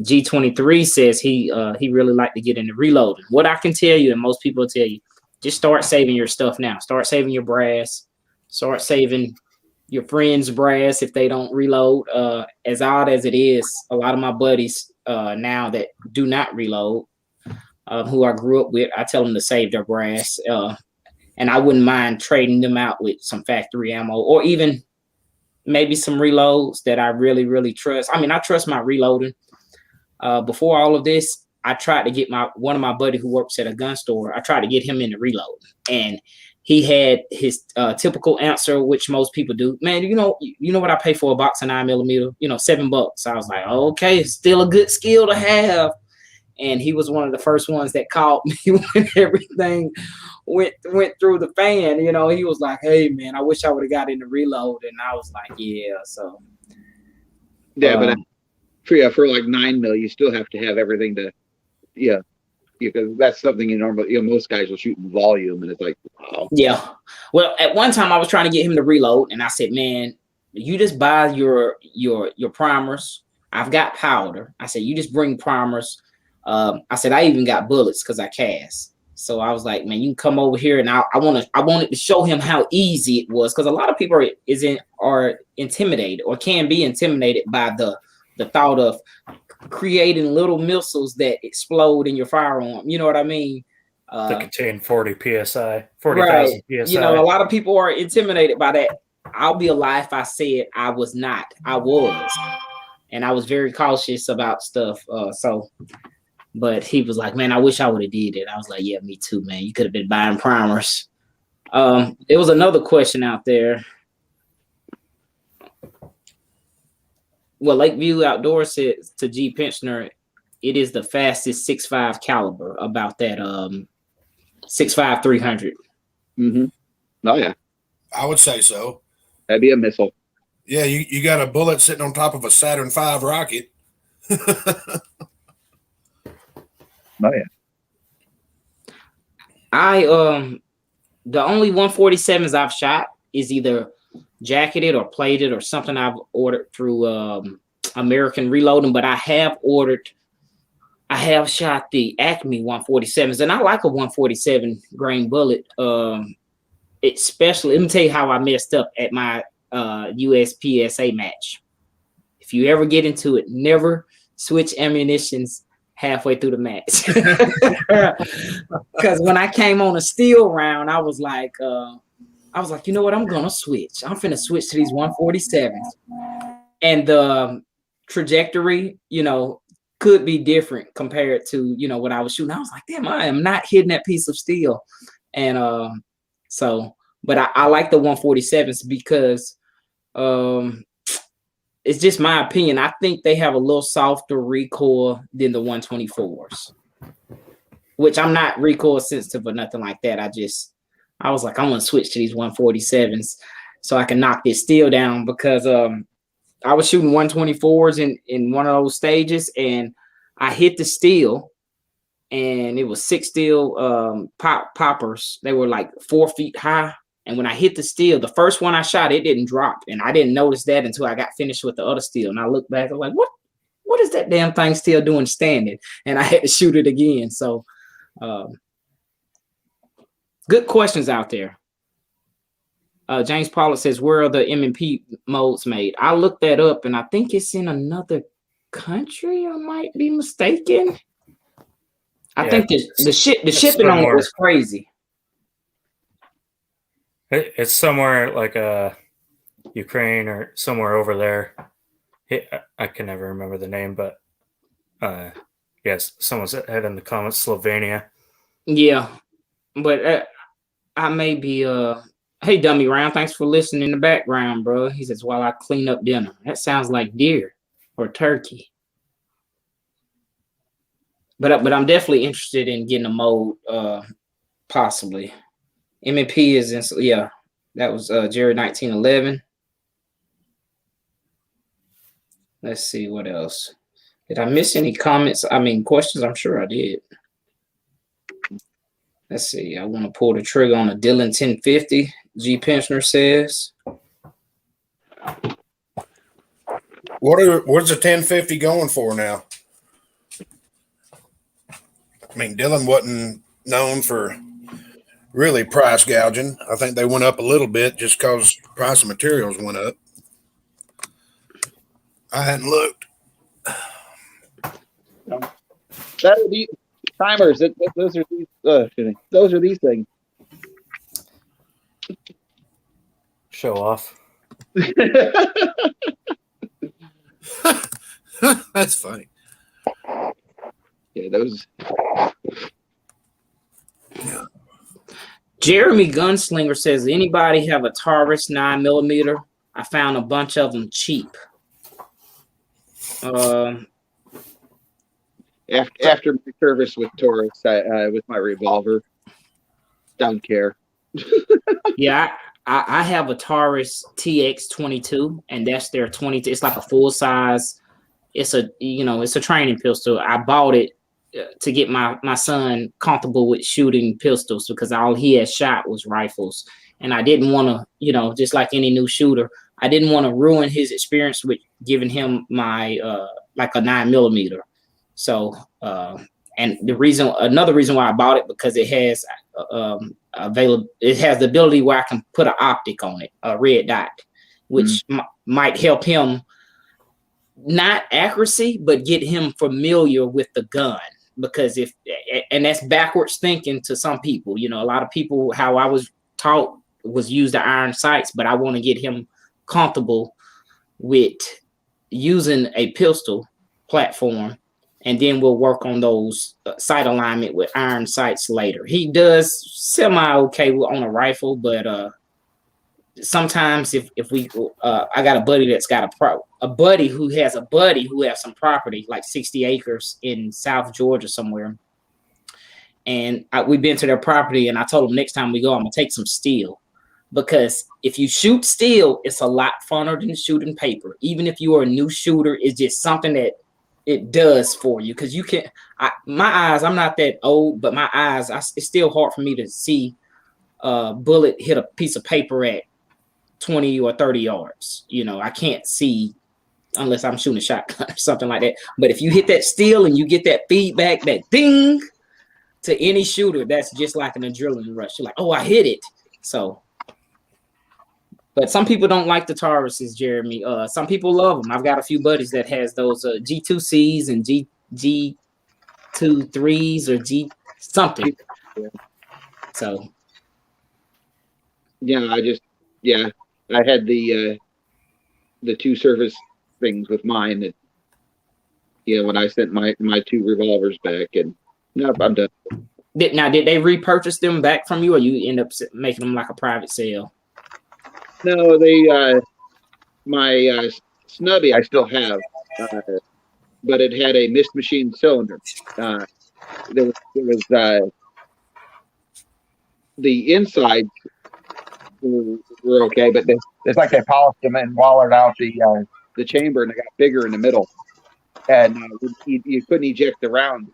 G23 says he really like to get into reloading. What I can tell you, and most people tell you, just start saving your stuff now. Start saving your brass. Start saving your friends' brass if they don't reload. As odd as it is, a lot of my buddies now that do not reload, who I grew up with, I tell them to save their brass. And I wouldn't mind trading them out with some factory ammo or even maybe some reloads that I really, really trust. I mean, I trust my reloading. Before all of this, I tried to get one of my buddy who works at a gun store. I tried to get him into reload, and he had his typical answer, which most people do. Man, you know what I pay for a box of 9mm? $7. I was like, okay, it's still a good skill to have. And he was one of the first ones that called me when everything went through the fan. He was like, hey man, I wish I would have got into reload. And I was like, yeah. So yeah, but for like 9mm, you still have to have everything to, because that's something normally, most guys will shoot in volume, and it's like, wow. Yeah. Well, at one time I was trying to get him to reload, and I said, man, you just buy your primers. I've got powder. I said, you just bring primers. I said, I even got bullets because I cast. So I was like, man, you can come over here, and I wanted to show him how easy it was, because a lot of people are intimidated or can be intimidated by the thought of creating little missiles that explode in your firearm. You know what I mean? That contain 40 psi, 40,000 right. psi. A lot of people are intimidated by that. I'll be a lie if I said I was not. I was, and I was very cautious about stuff. But he was like, man, I wish I would have did it. I was like, yeah, me too, man. You could have been buying primers. There was another question out there. Well, Lakeview Outdoors said to G. Penchner, it is the fastest 6.5 caliber, about that 6.5 300. Mm-hmm. Oh, yeah. I would say so. That'd be a missile. Yeah, you got a bullet sitting on top of a Saturn V rocket. Oh, yeah. The only 147s I've shot is either jacketed or plated or something I've ordered through American Reloading, but I have shot the Acme 147s, and I like a 147 grain bullet. Especially, let me tell you how I messed up at my USPSA match. If you ever get into it, never switch ammunitions halfway through the match. Because when I came on a steel round, I was like, you know what? I'm gonna switch. I'm finna switch to these 147s, and the trajectory, could be different compared to what I was shooting. I was like, damn, I am not hitting that piece of steel, and but I like the 147s because it's just my opinion. I think they have a little softer recoil than the 124s, which I'm not recoil sensitive or nothing like that. I was like, I'm going to switch to these 147s so I can knock this steel down because I was shooting 124s in one of those stages, and I hit the steel, and it was 6 steel poppers. They were like 4 feet high. And when I hit the steel, the first one I shot, it didn't drop. And I didn't notice that until I got finished with the other steel. And I looked back, I was like, what is that damn thing still doing standing? And I had to shoot it again. So good questions out there. James Pollard says, where are the M&P modes made? I looked that up, and I think it's in another country. I might be mistaken. I think the shipping on it was crazy. It's somewhere like Ukraine or somewhere over there. I can never remember the name, but yes, someone said in the comments Slovenia. Yeah, but I may be hey, Dummy Round, thanks for listening in the background, bro. He says, while I clean up dinner. That sounds like deer or turkey. But I'm definitely interested in getting a mode, possibly. M&P is in, yeah, that was Jerry 1911. Let's see what else. Did I miss any comments? Questions? I'm sure I did. Let's see. I want to pull the trigger on a Dillon 1050. G. Pensioner says. What's the 1050 going for now? Dillon wasn't known for really price gouging. I think they went up a little bit just because price of materials went up. I hadn't looked. That are these timers. Those are these. Those are these things. Show off. That's funny. Yeah, those. Yeah. Jeremy Gunslinger says, anybody have a Taurus 9mm? I found a bunch of them cheap. After my service with Taurus, with my revolver, don't care. Yeah, I have a Taurus TX22, and that's their 22. It's like a full size. It's a training pistol. I bought it to get my son comfortable with shooting pistols because all he had shot was rifles, and I didn't want to, just like any new shooter, I didn't want to ruin his experience with giving him my like a 9mm. So and another reason why I bought it, because it has it has the ability where I can put an optic on it, a red dot, which might help him, not accuracy, but get him familiar with the gun. Because and that's backwards thinking to some people. A lot of people, how I was taught was use the iron sights, but I want to get him comfortable with using a pistol platform, and then we'll work on those sight alignment with iron sights later. He does semi okay on a rifle, but sometimes if we I got a buddy that's got a buddy who has some property like 60 acres in South Georgia somewhere, and we've been to their property, and I told him next time we go I'm gonna take some steel, because if you shoot steel, it's a lot funner than shooting paper. Even if you are a new shooter, it's just something that it does for you, because you can. My eyes, I'm not that old, but my eyes, it's still hard for me to see a bullet hit a piece of paper at 20 or 30 yards. I can't see unless I'm shooting a shotgun or something like that. But if you hit that steel and you get that feedback, that ding, to any shooter, that's just like an adrenaline rush. You're like, oh, I hit it. So But some people don't like the Tauruses, Jeremy. Some people love them. I've got a few buddies that has those G2Cs and G23s or G something. Yeah. So yeah, I had the 2 service things with mine that when I sent my 2 revolvers back, and nope, I'm done. Did they repurchase them back from you, or you end up making them like a private sale? No, they my snubby I still have, but it had a mist machine cylinder. There was the inside were okay, but it's like they polished them and wallered out the chamber, and it got bigger in the middle, and you couldn't eject the round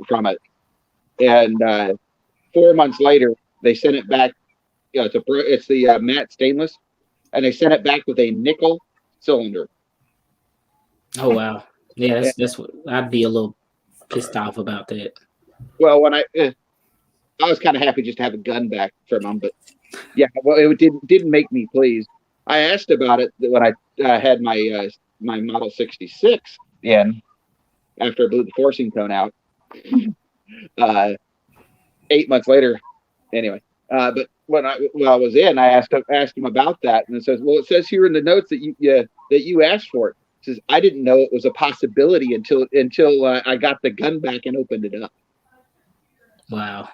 from it. And 4 months later, they sent it back. It's the matte stainless, and they sent it back with a nickel cylinder. Oh wow, yeah, that's what I'd be a little pissed off about that. Well, when I was kind of happy just to have a gun back from them, but yeah, well, it didn't make me pleased. I asked about it when I had my Model 66 in after I blew the forcing cone out. 8 months later, anyway. But when I was in, I asked him about that, and it says, "Well, it says here in the notes that you asked for it." It says, "I didn't know it was a possibility until I got the gun back and opened it up." Wow.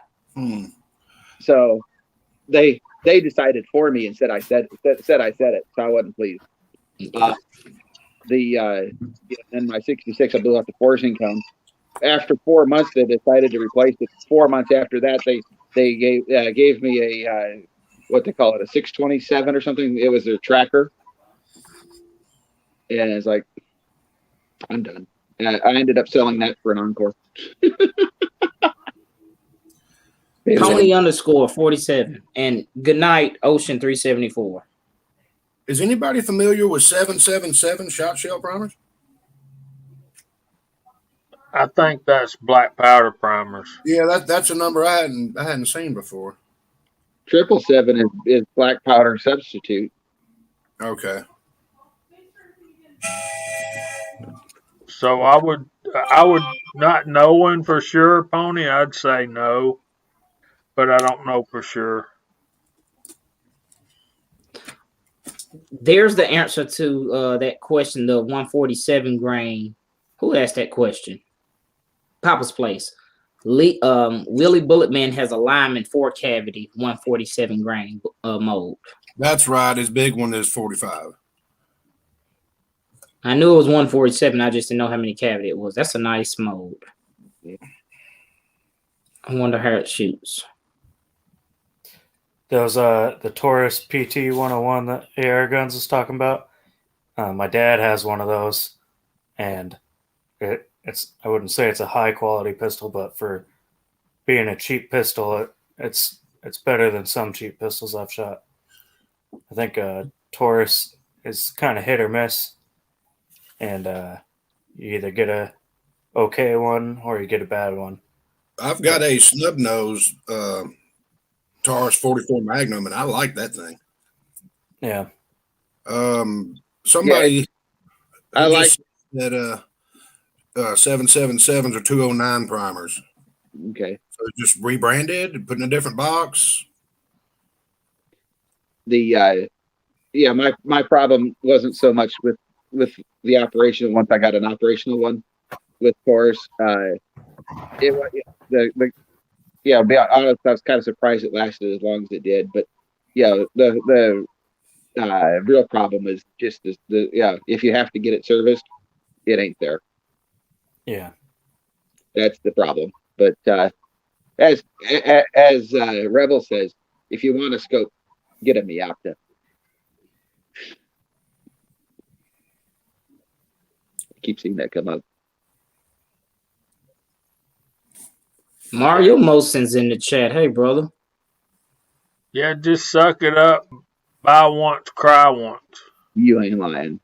So they decided for me and said I said it, so I wasn't pleased. In my 66, I blew out the forcing cone. After 4 months, they decided to replace it. 4 months after that, they gave me a what they call it, a 627 or something. It was their tracker, and it's like, I'm done. And I ended up selling that for an Encore. Pony _47 and good night, Ocean 374. Is anybody familiar with 777 shot shell primers? I think that's black powder primers. Yeah, that's a number I hadn't seen before. 777 is black powder substitute. Okay. So I would not knowing for sure, Pony, I'd say no, but I don't know for sure. There's the answer to that question, the 147 grain. Who asked that question? Papa's Place. Willie Bulletman has a Lyman 4 cavity 147 grain mold. That's right. His big one is 45. I knew it was 147. I just didn't know how many cavity it was. That's a nice mold. Yeah. I wonder how it shoots. Those the Taurus PT 101 that AR Guns is talking about. My dad has one of those, and it's I wouldn't say it's a high quality pistol, but for being a cheap pistol, it's better than some cheap pistols I've shot. I think Taurus is kind of hit or miss, and you either get a okay one or you get a bad one. I've got a snub nose Taurus 44 Magnum, and I like that thing. Yeah. Somebody I like that 777s are 209 primers. Okay. So just rebranded and put in a different box. My problem wasn't so much with the operational. Once I got an operational one with Taurus, to be honest, I was kind of surprised it lasted as long as it did. But the real problem is just if you have to get it serviced, it ain't there. Yeah, that's the problem. But as Rebel says, if you want a scope, get a Miata. I keep seeing that come up. Mario Moson's in the chat. Hey, brother. Yeah, just suck it up. Buy once, cry once. You ain't lying.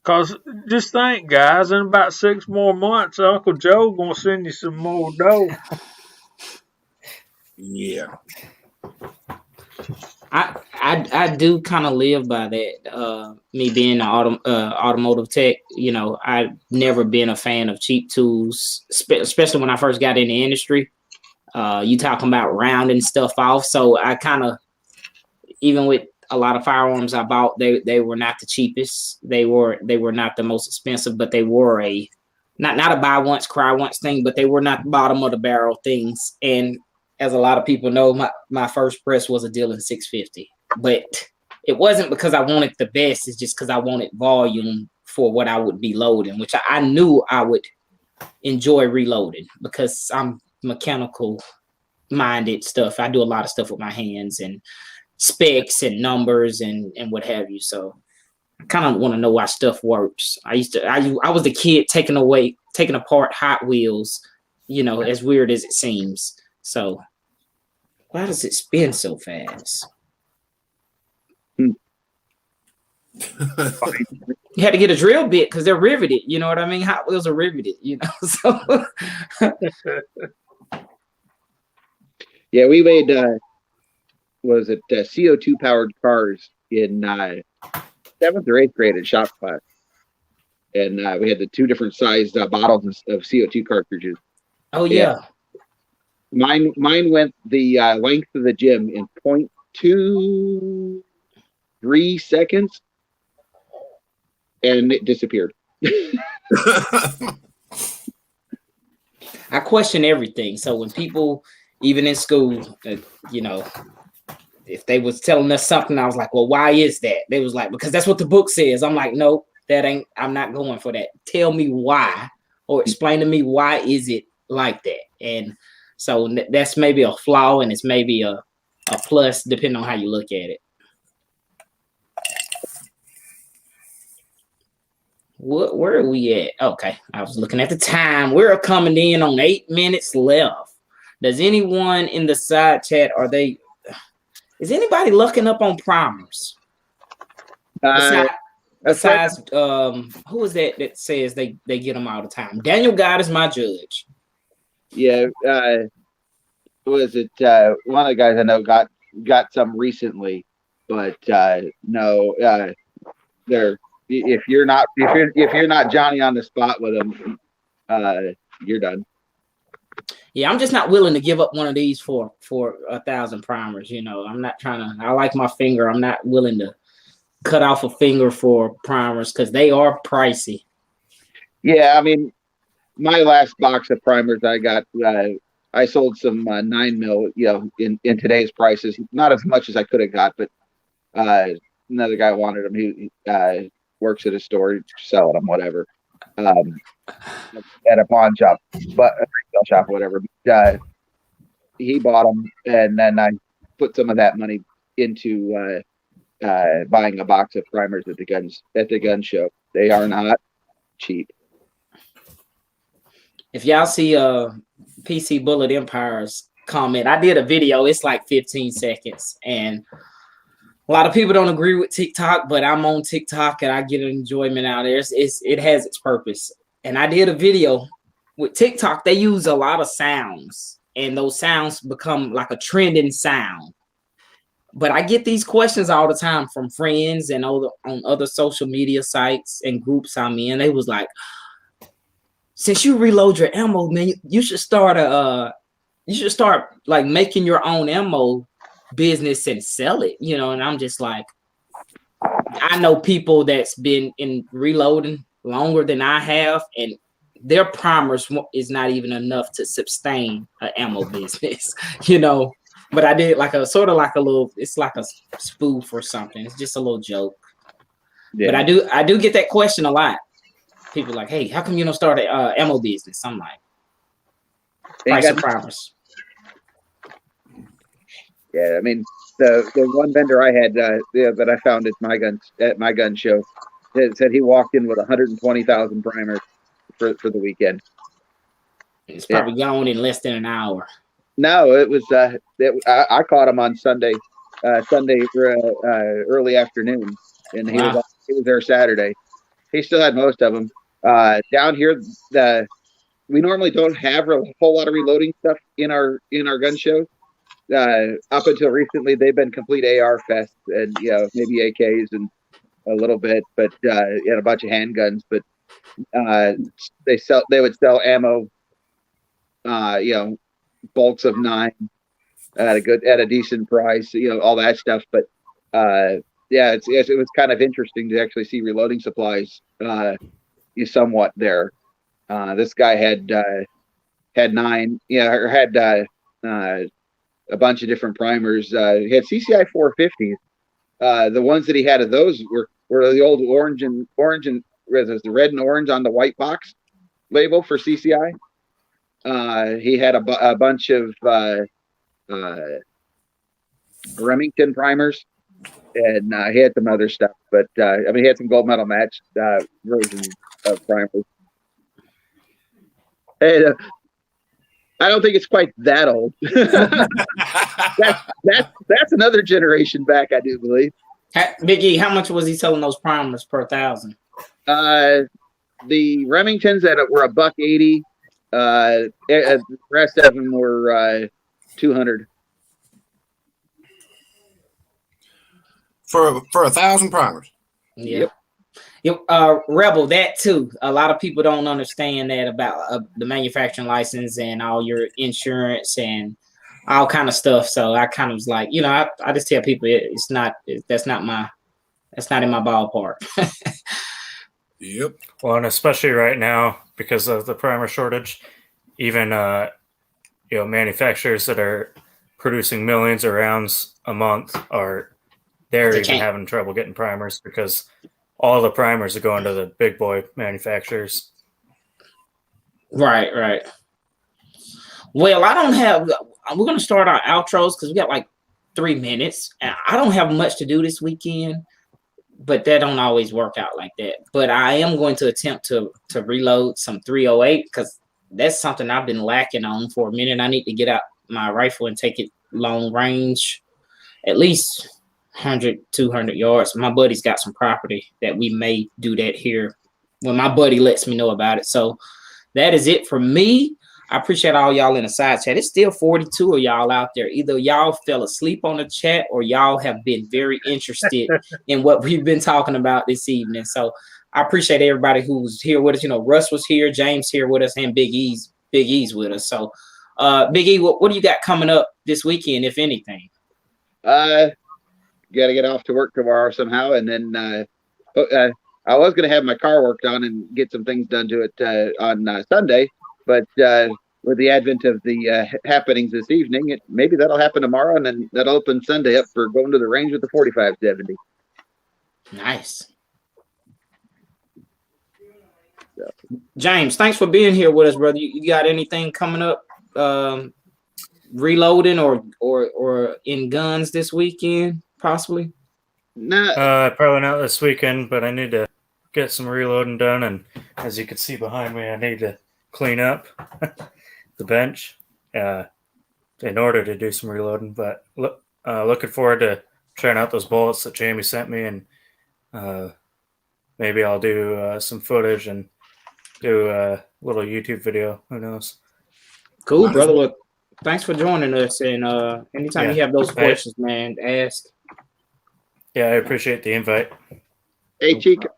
Because just think, guys, in about 6 more months, Uncle Joe going to send you some more dough. Yeah. I do kind of live by that. Me being an automotive tech, I've never been a fan of cheap tools, especially when I first got in the industry. You talking about rounding stuff off, so I kind of, even with a lot of firearms I bought, they were not the cheapest. They were not the most expensive, but they were not a buy once, cry once thing, but they were not the bottom of the barrel things. And as a lot of people know, my first press was a Dillon 650, but it wasn't because I wanted the best. It's just because I wanted volume for what I would be loading, which I knew I would enjoy reloading because I'm mechanical minded stuff. I do a lot of stuff with my hands and specs and numbers and what have you. So I kind of want to know why stuff works. I was the kid taking apart Hot Wheels, as weird as it seems. So why does it spin so fast? You had to get a drill bit because they're riveted. You know what I mean? Hot Wheels are riveted, So yeah, we made CO2 powered cars in 7th or 8th grade at shop class, and we had the 2 different sized bottles of CO2 cartridges. Oh yeah. Mine went the length of the gym in 0.23 seconds, and it disappeared. I question everything. So when people, even in school, if they was telling us something, I was like, well, why is that? They was like, because that's what the book says. I'm like, no, I'm not going for that. Tell me why, or explain to me why is it like that. And so that's maybe a flaw, and it's maybe a plus, depending on how you look at it. Where are we at? Okay, I was looking at the time. We're coming in on 8 minutes left. Does anyone in the side chat, is anybody looking up on primers? Besides, who is that says they get them all the time? Daniel God is my judge. Yeah, was it one of the guys I know got some recently, but no, they're if you're not Johnny on the spot with them, you're done. Yeah, I'm just not willing to give up one of these for 1,000 primers. I'm not trying to. I like my finger. I'm not willing to cut off a finger for primers because they are pricey. Yeah, I mean, my last box of primers I got, I sold some 9mm, in today's prices, not as much as I could have got, but another guy wanted them. He works at a store selling them, whatever, at a pawn shop, but a retail shop, whatever. But, he bought them, and then I put some of that money into buying a box of primers at the gun show. They are not cheap. If y'all see PC Bullet Empire's comment, I did a video. It's like 15 seconds, and a lot of people don't agree with TikTok, but I'm on TikTok and I get enjoyment out there. It has its purpose. And I did a video with TikTok. They use a lot of sounds, and those sounds become like a trending sound. But I get these questions all the time from friends and on other social media sites and groups I'm in. They was like, since you reload your ammo, man, you should start like making your own ammo business and sell it, and I'm just like, I know people that's been in reloading longer than I have, and their primers is not even enough to sustain an ammo business, but I did like it's like a spoof or something. It's just a little joke. Yeah. But I do get that question a lot. People like, hey, how come you don't start an ammo business? I'm like, price of primers. Yeah, I mean, the one vendor I had that I found at my gun show said he walked in with 120,000 primers for the weekend. It's probably gone in less than an hour. No, it was. I caught him on Sunday early afternoon, and he was there Saturday. He still had most of them. Down here, we normally don't have a whole lot of reloading stuff in our gun show. up until recently, they've been complete AR fest, and maybe AKs and a little bit, but and a bunch of handguns. But they would sell ammo, bulks of 9 at a decent price, all that stuff. But it was kind of interesting to actually see reloading supplies somewhat there. This guy had 9, or had a bunch of different primers. He had CCI 450s. The ones that he had of those were the old orange and the red and orange on the white box label for CCI. He had a bunch of Remington primers, and he had some other stuff. But he had some gold medal match versions of primers. And I don't think it's quite that old. That's another generation back, I do believe. Big E, how much was he selling those primers per 1,000? The Remingtons were $180. The rest of them were $200 for 1,000 primers. Yep. Rebel, that too. A lot of people don't understand that about the manufacturing license and all your insurance and all kind of stuff. So I kind of was like, I just tell people that's not in my ballpark. Yep. Well, and especially right now because of the primer shortage, even manufacturers that are producing millions of rounds a month they're even having trouble getting primers because all the primers are going to the big boy manufacturers. Right. Well, we're going to start our outros because we got like 3 minutes. And I don't have much to do this weekend, but that don't always work out like that. But I am going to attempt to reload some 308 because that's something I've been lacking on for a minute. I need to get out my rifle and take it long range, at least 100, 200 yards. My buddy's got some property that we may do that here when my buddy lets me know about it. So that is it for me. I appreciate all y'all in the side chat. It's still 42 of y'all out there. Either y'all fell asleep on the chat or y'all have been very interested in what we've been talking about this evening. So I appreciate everybody who's here with us. Russ was here, James here with us, and Big E's with us. So Big E, what do you got coming up this weekend, if anything? Got to get off to work tomorrow somehow, and then I was going to have my car worked on and get some things done to it on Sunday, but with the advent of the happenings this evening, maybe that'll happen tomorrow, and then that'll open Sunday up for going to the range with the 4570. Nice. So. James, thanks for being here with us, brother. You got anything coming up, reloading or in guns this weekend? Possibly. Nah. Probably not this weekend, but I need to get some reloading done. And as you can see behind me, I need to clean up the bench in order to do some reloading. But looking forward to trying out those bullets that Jamie sent me, and maybe I'll do some footage and do a little YouTube video. Who knows? Cool, brother. Look, thanks for joining us. And anytime you have those questions, man, ask. Yeah, I appreciate the invite. Hey, Chica,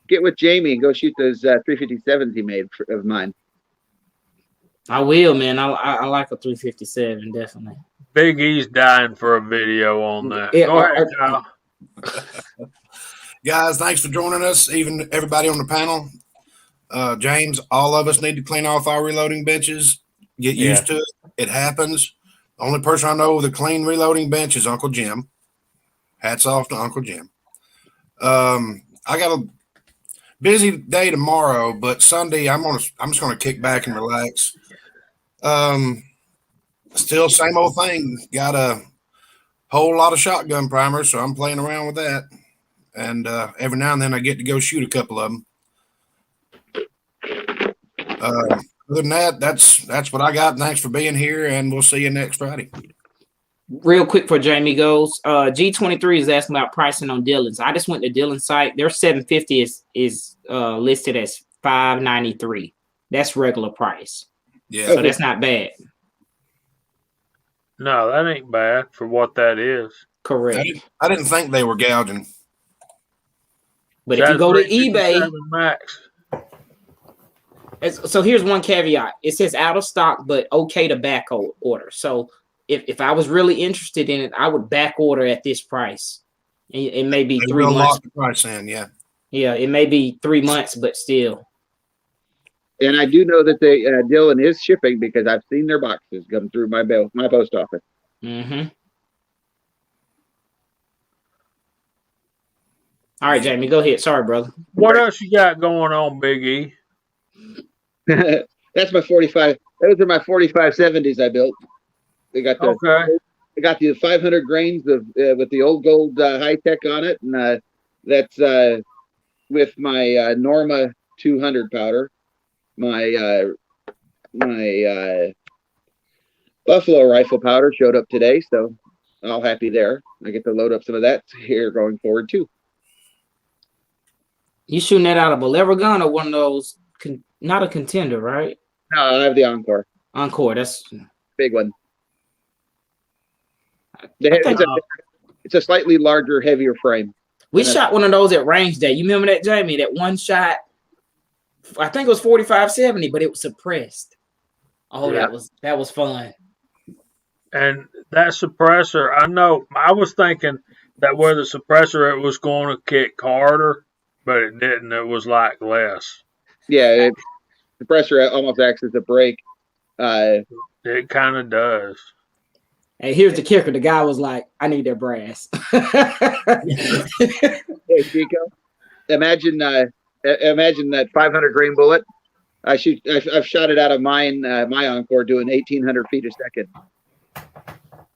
get with Jamie and go shoot those 357s he made of mine. I will, man. I like a 357, definitely. Big E's dying for a video on that. Go ahead, Kyle. Guys, thanks for joining us, even everybody on the panel. James, all of us need to clean off our reloading benches. Get used to it. It happens. The only person I know with a clean reloading bench is Uncle Jim. Hats off to Uncle Jim. I got a busy day tomorrow, but Sunday I'm just gonna kick back and relax. Still same old thing. Got a whole lot of shotgun primers, so I'm playing around with that. And every now and then I get to go shoot a couple of them. Other than that, that's what I got. Thanks for being here, and we'll see you next Friday. Real quick for Jamie goes, G23 is asking about pricing on Dillon's. I just went to Dillon's site. Their 750 is listed as $593. That's regular price. Yeah. So that's not bad. No, that ain't bad for what that is. Correct. I didn't think they were gouging. But if you go to eBay, Max. so here's one caveat. It says out of stock, but okay to back order. So if I was really interested in it, I would back order at this price. It may be 3 months. Lock the price in, yeah. Yeah, it may be 3 months, but still. And I do know that they Dylan is shipping because I've seen their boxes come through my post office. Mm-hmm. All right, Jamie, go ahead. Sorry, brother. What else you got going on, Big E? That's my 45. Those are my 4570s I built. They got the I got the 500 grains of with the old gold high tech on it, and that's with my Norma 200 powder. My Buffalo rifle powder showed up today, so all happy there. I get to load up some of that here going forward too. You shooting that out of a lever gun or one of those? Not a contender, right? No, I have the Encore. Encore, that's big one. It's a slightly larger, heavier frame. We shot one of those at range day. You remember that, Jamie? That one shot. I think it was 45-70, but it was suppressed. Oh, yeah. that was fun. And that suppressor, I know. I was thinking that with the suppressor it was going to kick harder, but it didn't. It was like less. Yeah, suppressor almost acts as a brake. It kind of does. And here's the kicker: the guy was like, "I need that brass." Hey, Chico, imagine that 500 grain bullet. I've shot it out of mine, my Encore, doing 1,800 feet a second.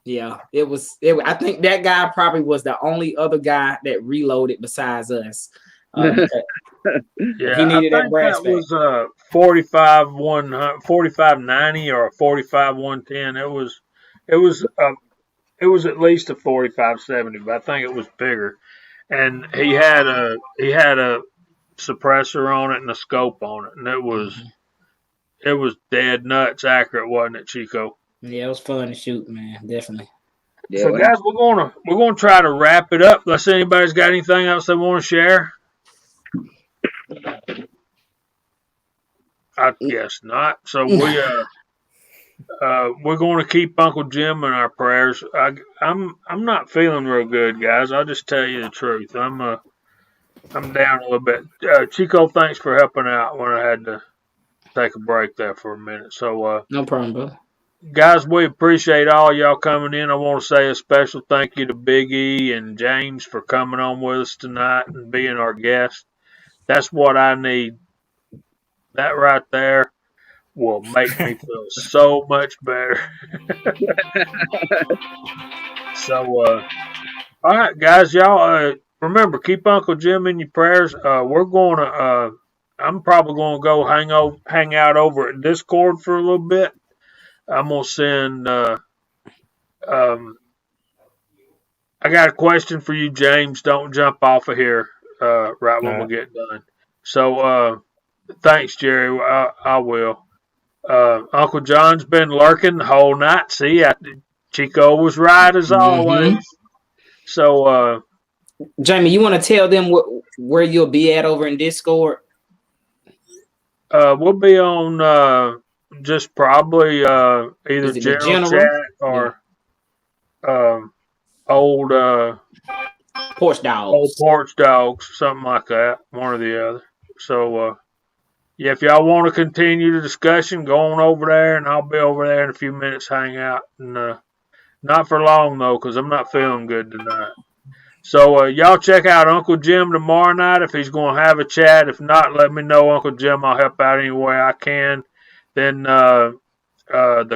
Yeah, it was. I think that guy probably was the only other guy that reloaded besides us. Yeah, he needed that brass. That was a 45-90 or a 45-110. It was at least a 45-70, but I think it was bigger. And he had a suppressor on it and a scope on it, and it was dead nuts accurate, wasn't it, Chico? Yeah, it was fun to shoot, man. Definitely. Yeah, so guys, we're gonna try to wrap it up. Unless anybody's got anything else they want to share. I guess not. So we're going to keep Uncle Jim in our prayers. I'm not feeling real good, guys. I'll just tell you the truth. I'm down a little bit. Chico, thanks for helping out when I had to take a break there for a minute. So no problem, brother. Guys, we appreciate all y'all coming in. I want to say a special thank you to Big E and James for coming on with us tonight and being our guest. That's what I need. That right there will make me feel so much better. So, all right, guys, y'all, remember, keep Uncle Jim in your prayers. We're going to, I'm probably going to go hang out over at Discord for a little bit. I'm going to send, I got a question for you, James. Don't jump off of here right when we get done. So, thanks, Jerry. I will. Uncle John's been lurking the whole night. See, Chico was right as always. So, Jamie, you want to tell them where you'll be at over in Discord? We'll be on just probably either general chat or old porch dogs. Old porch dogs, something like that, one or the other. So, yeah, if y'all want to continue the discussion, go on over there, and I'll be over there in a few minutes, hang out. And not for long, though, because I'm not feeling good tonight. So, y'all check out Uncle Jim tomorrow night if he's going to have a chat. If not, let me know, Uncle Jim. I'll help out any way I can. Then the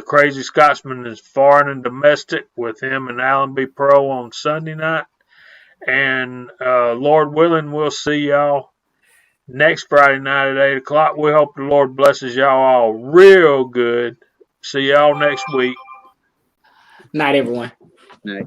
Crazy Scotsman is foreign and domestic with him and Alan B. Pro on Sunday night. And Lord willing, we'll see y'all next Friday night at 8 o'clock. We hope the Lord blesses y'all all real good. See y'all next week. Night, everyone. Night.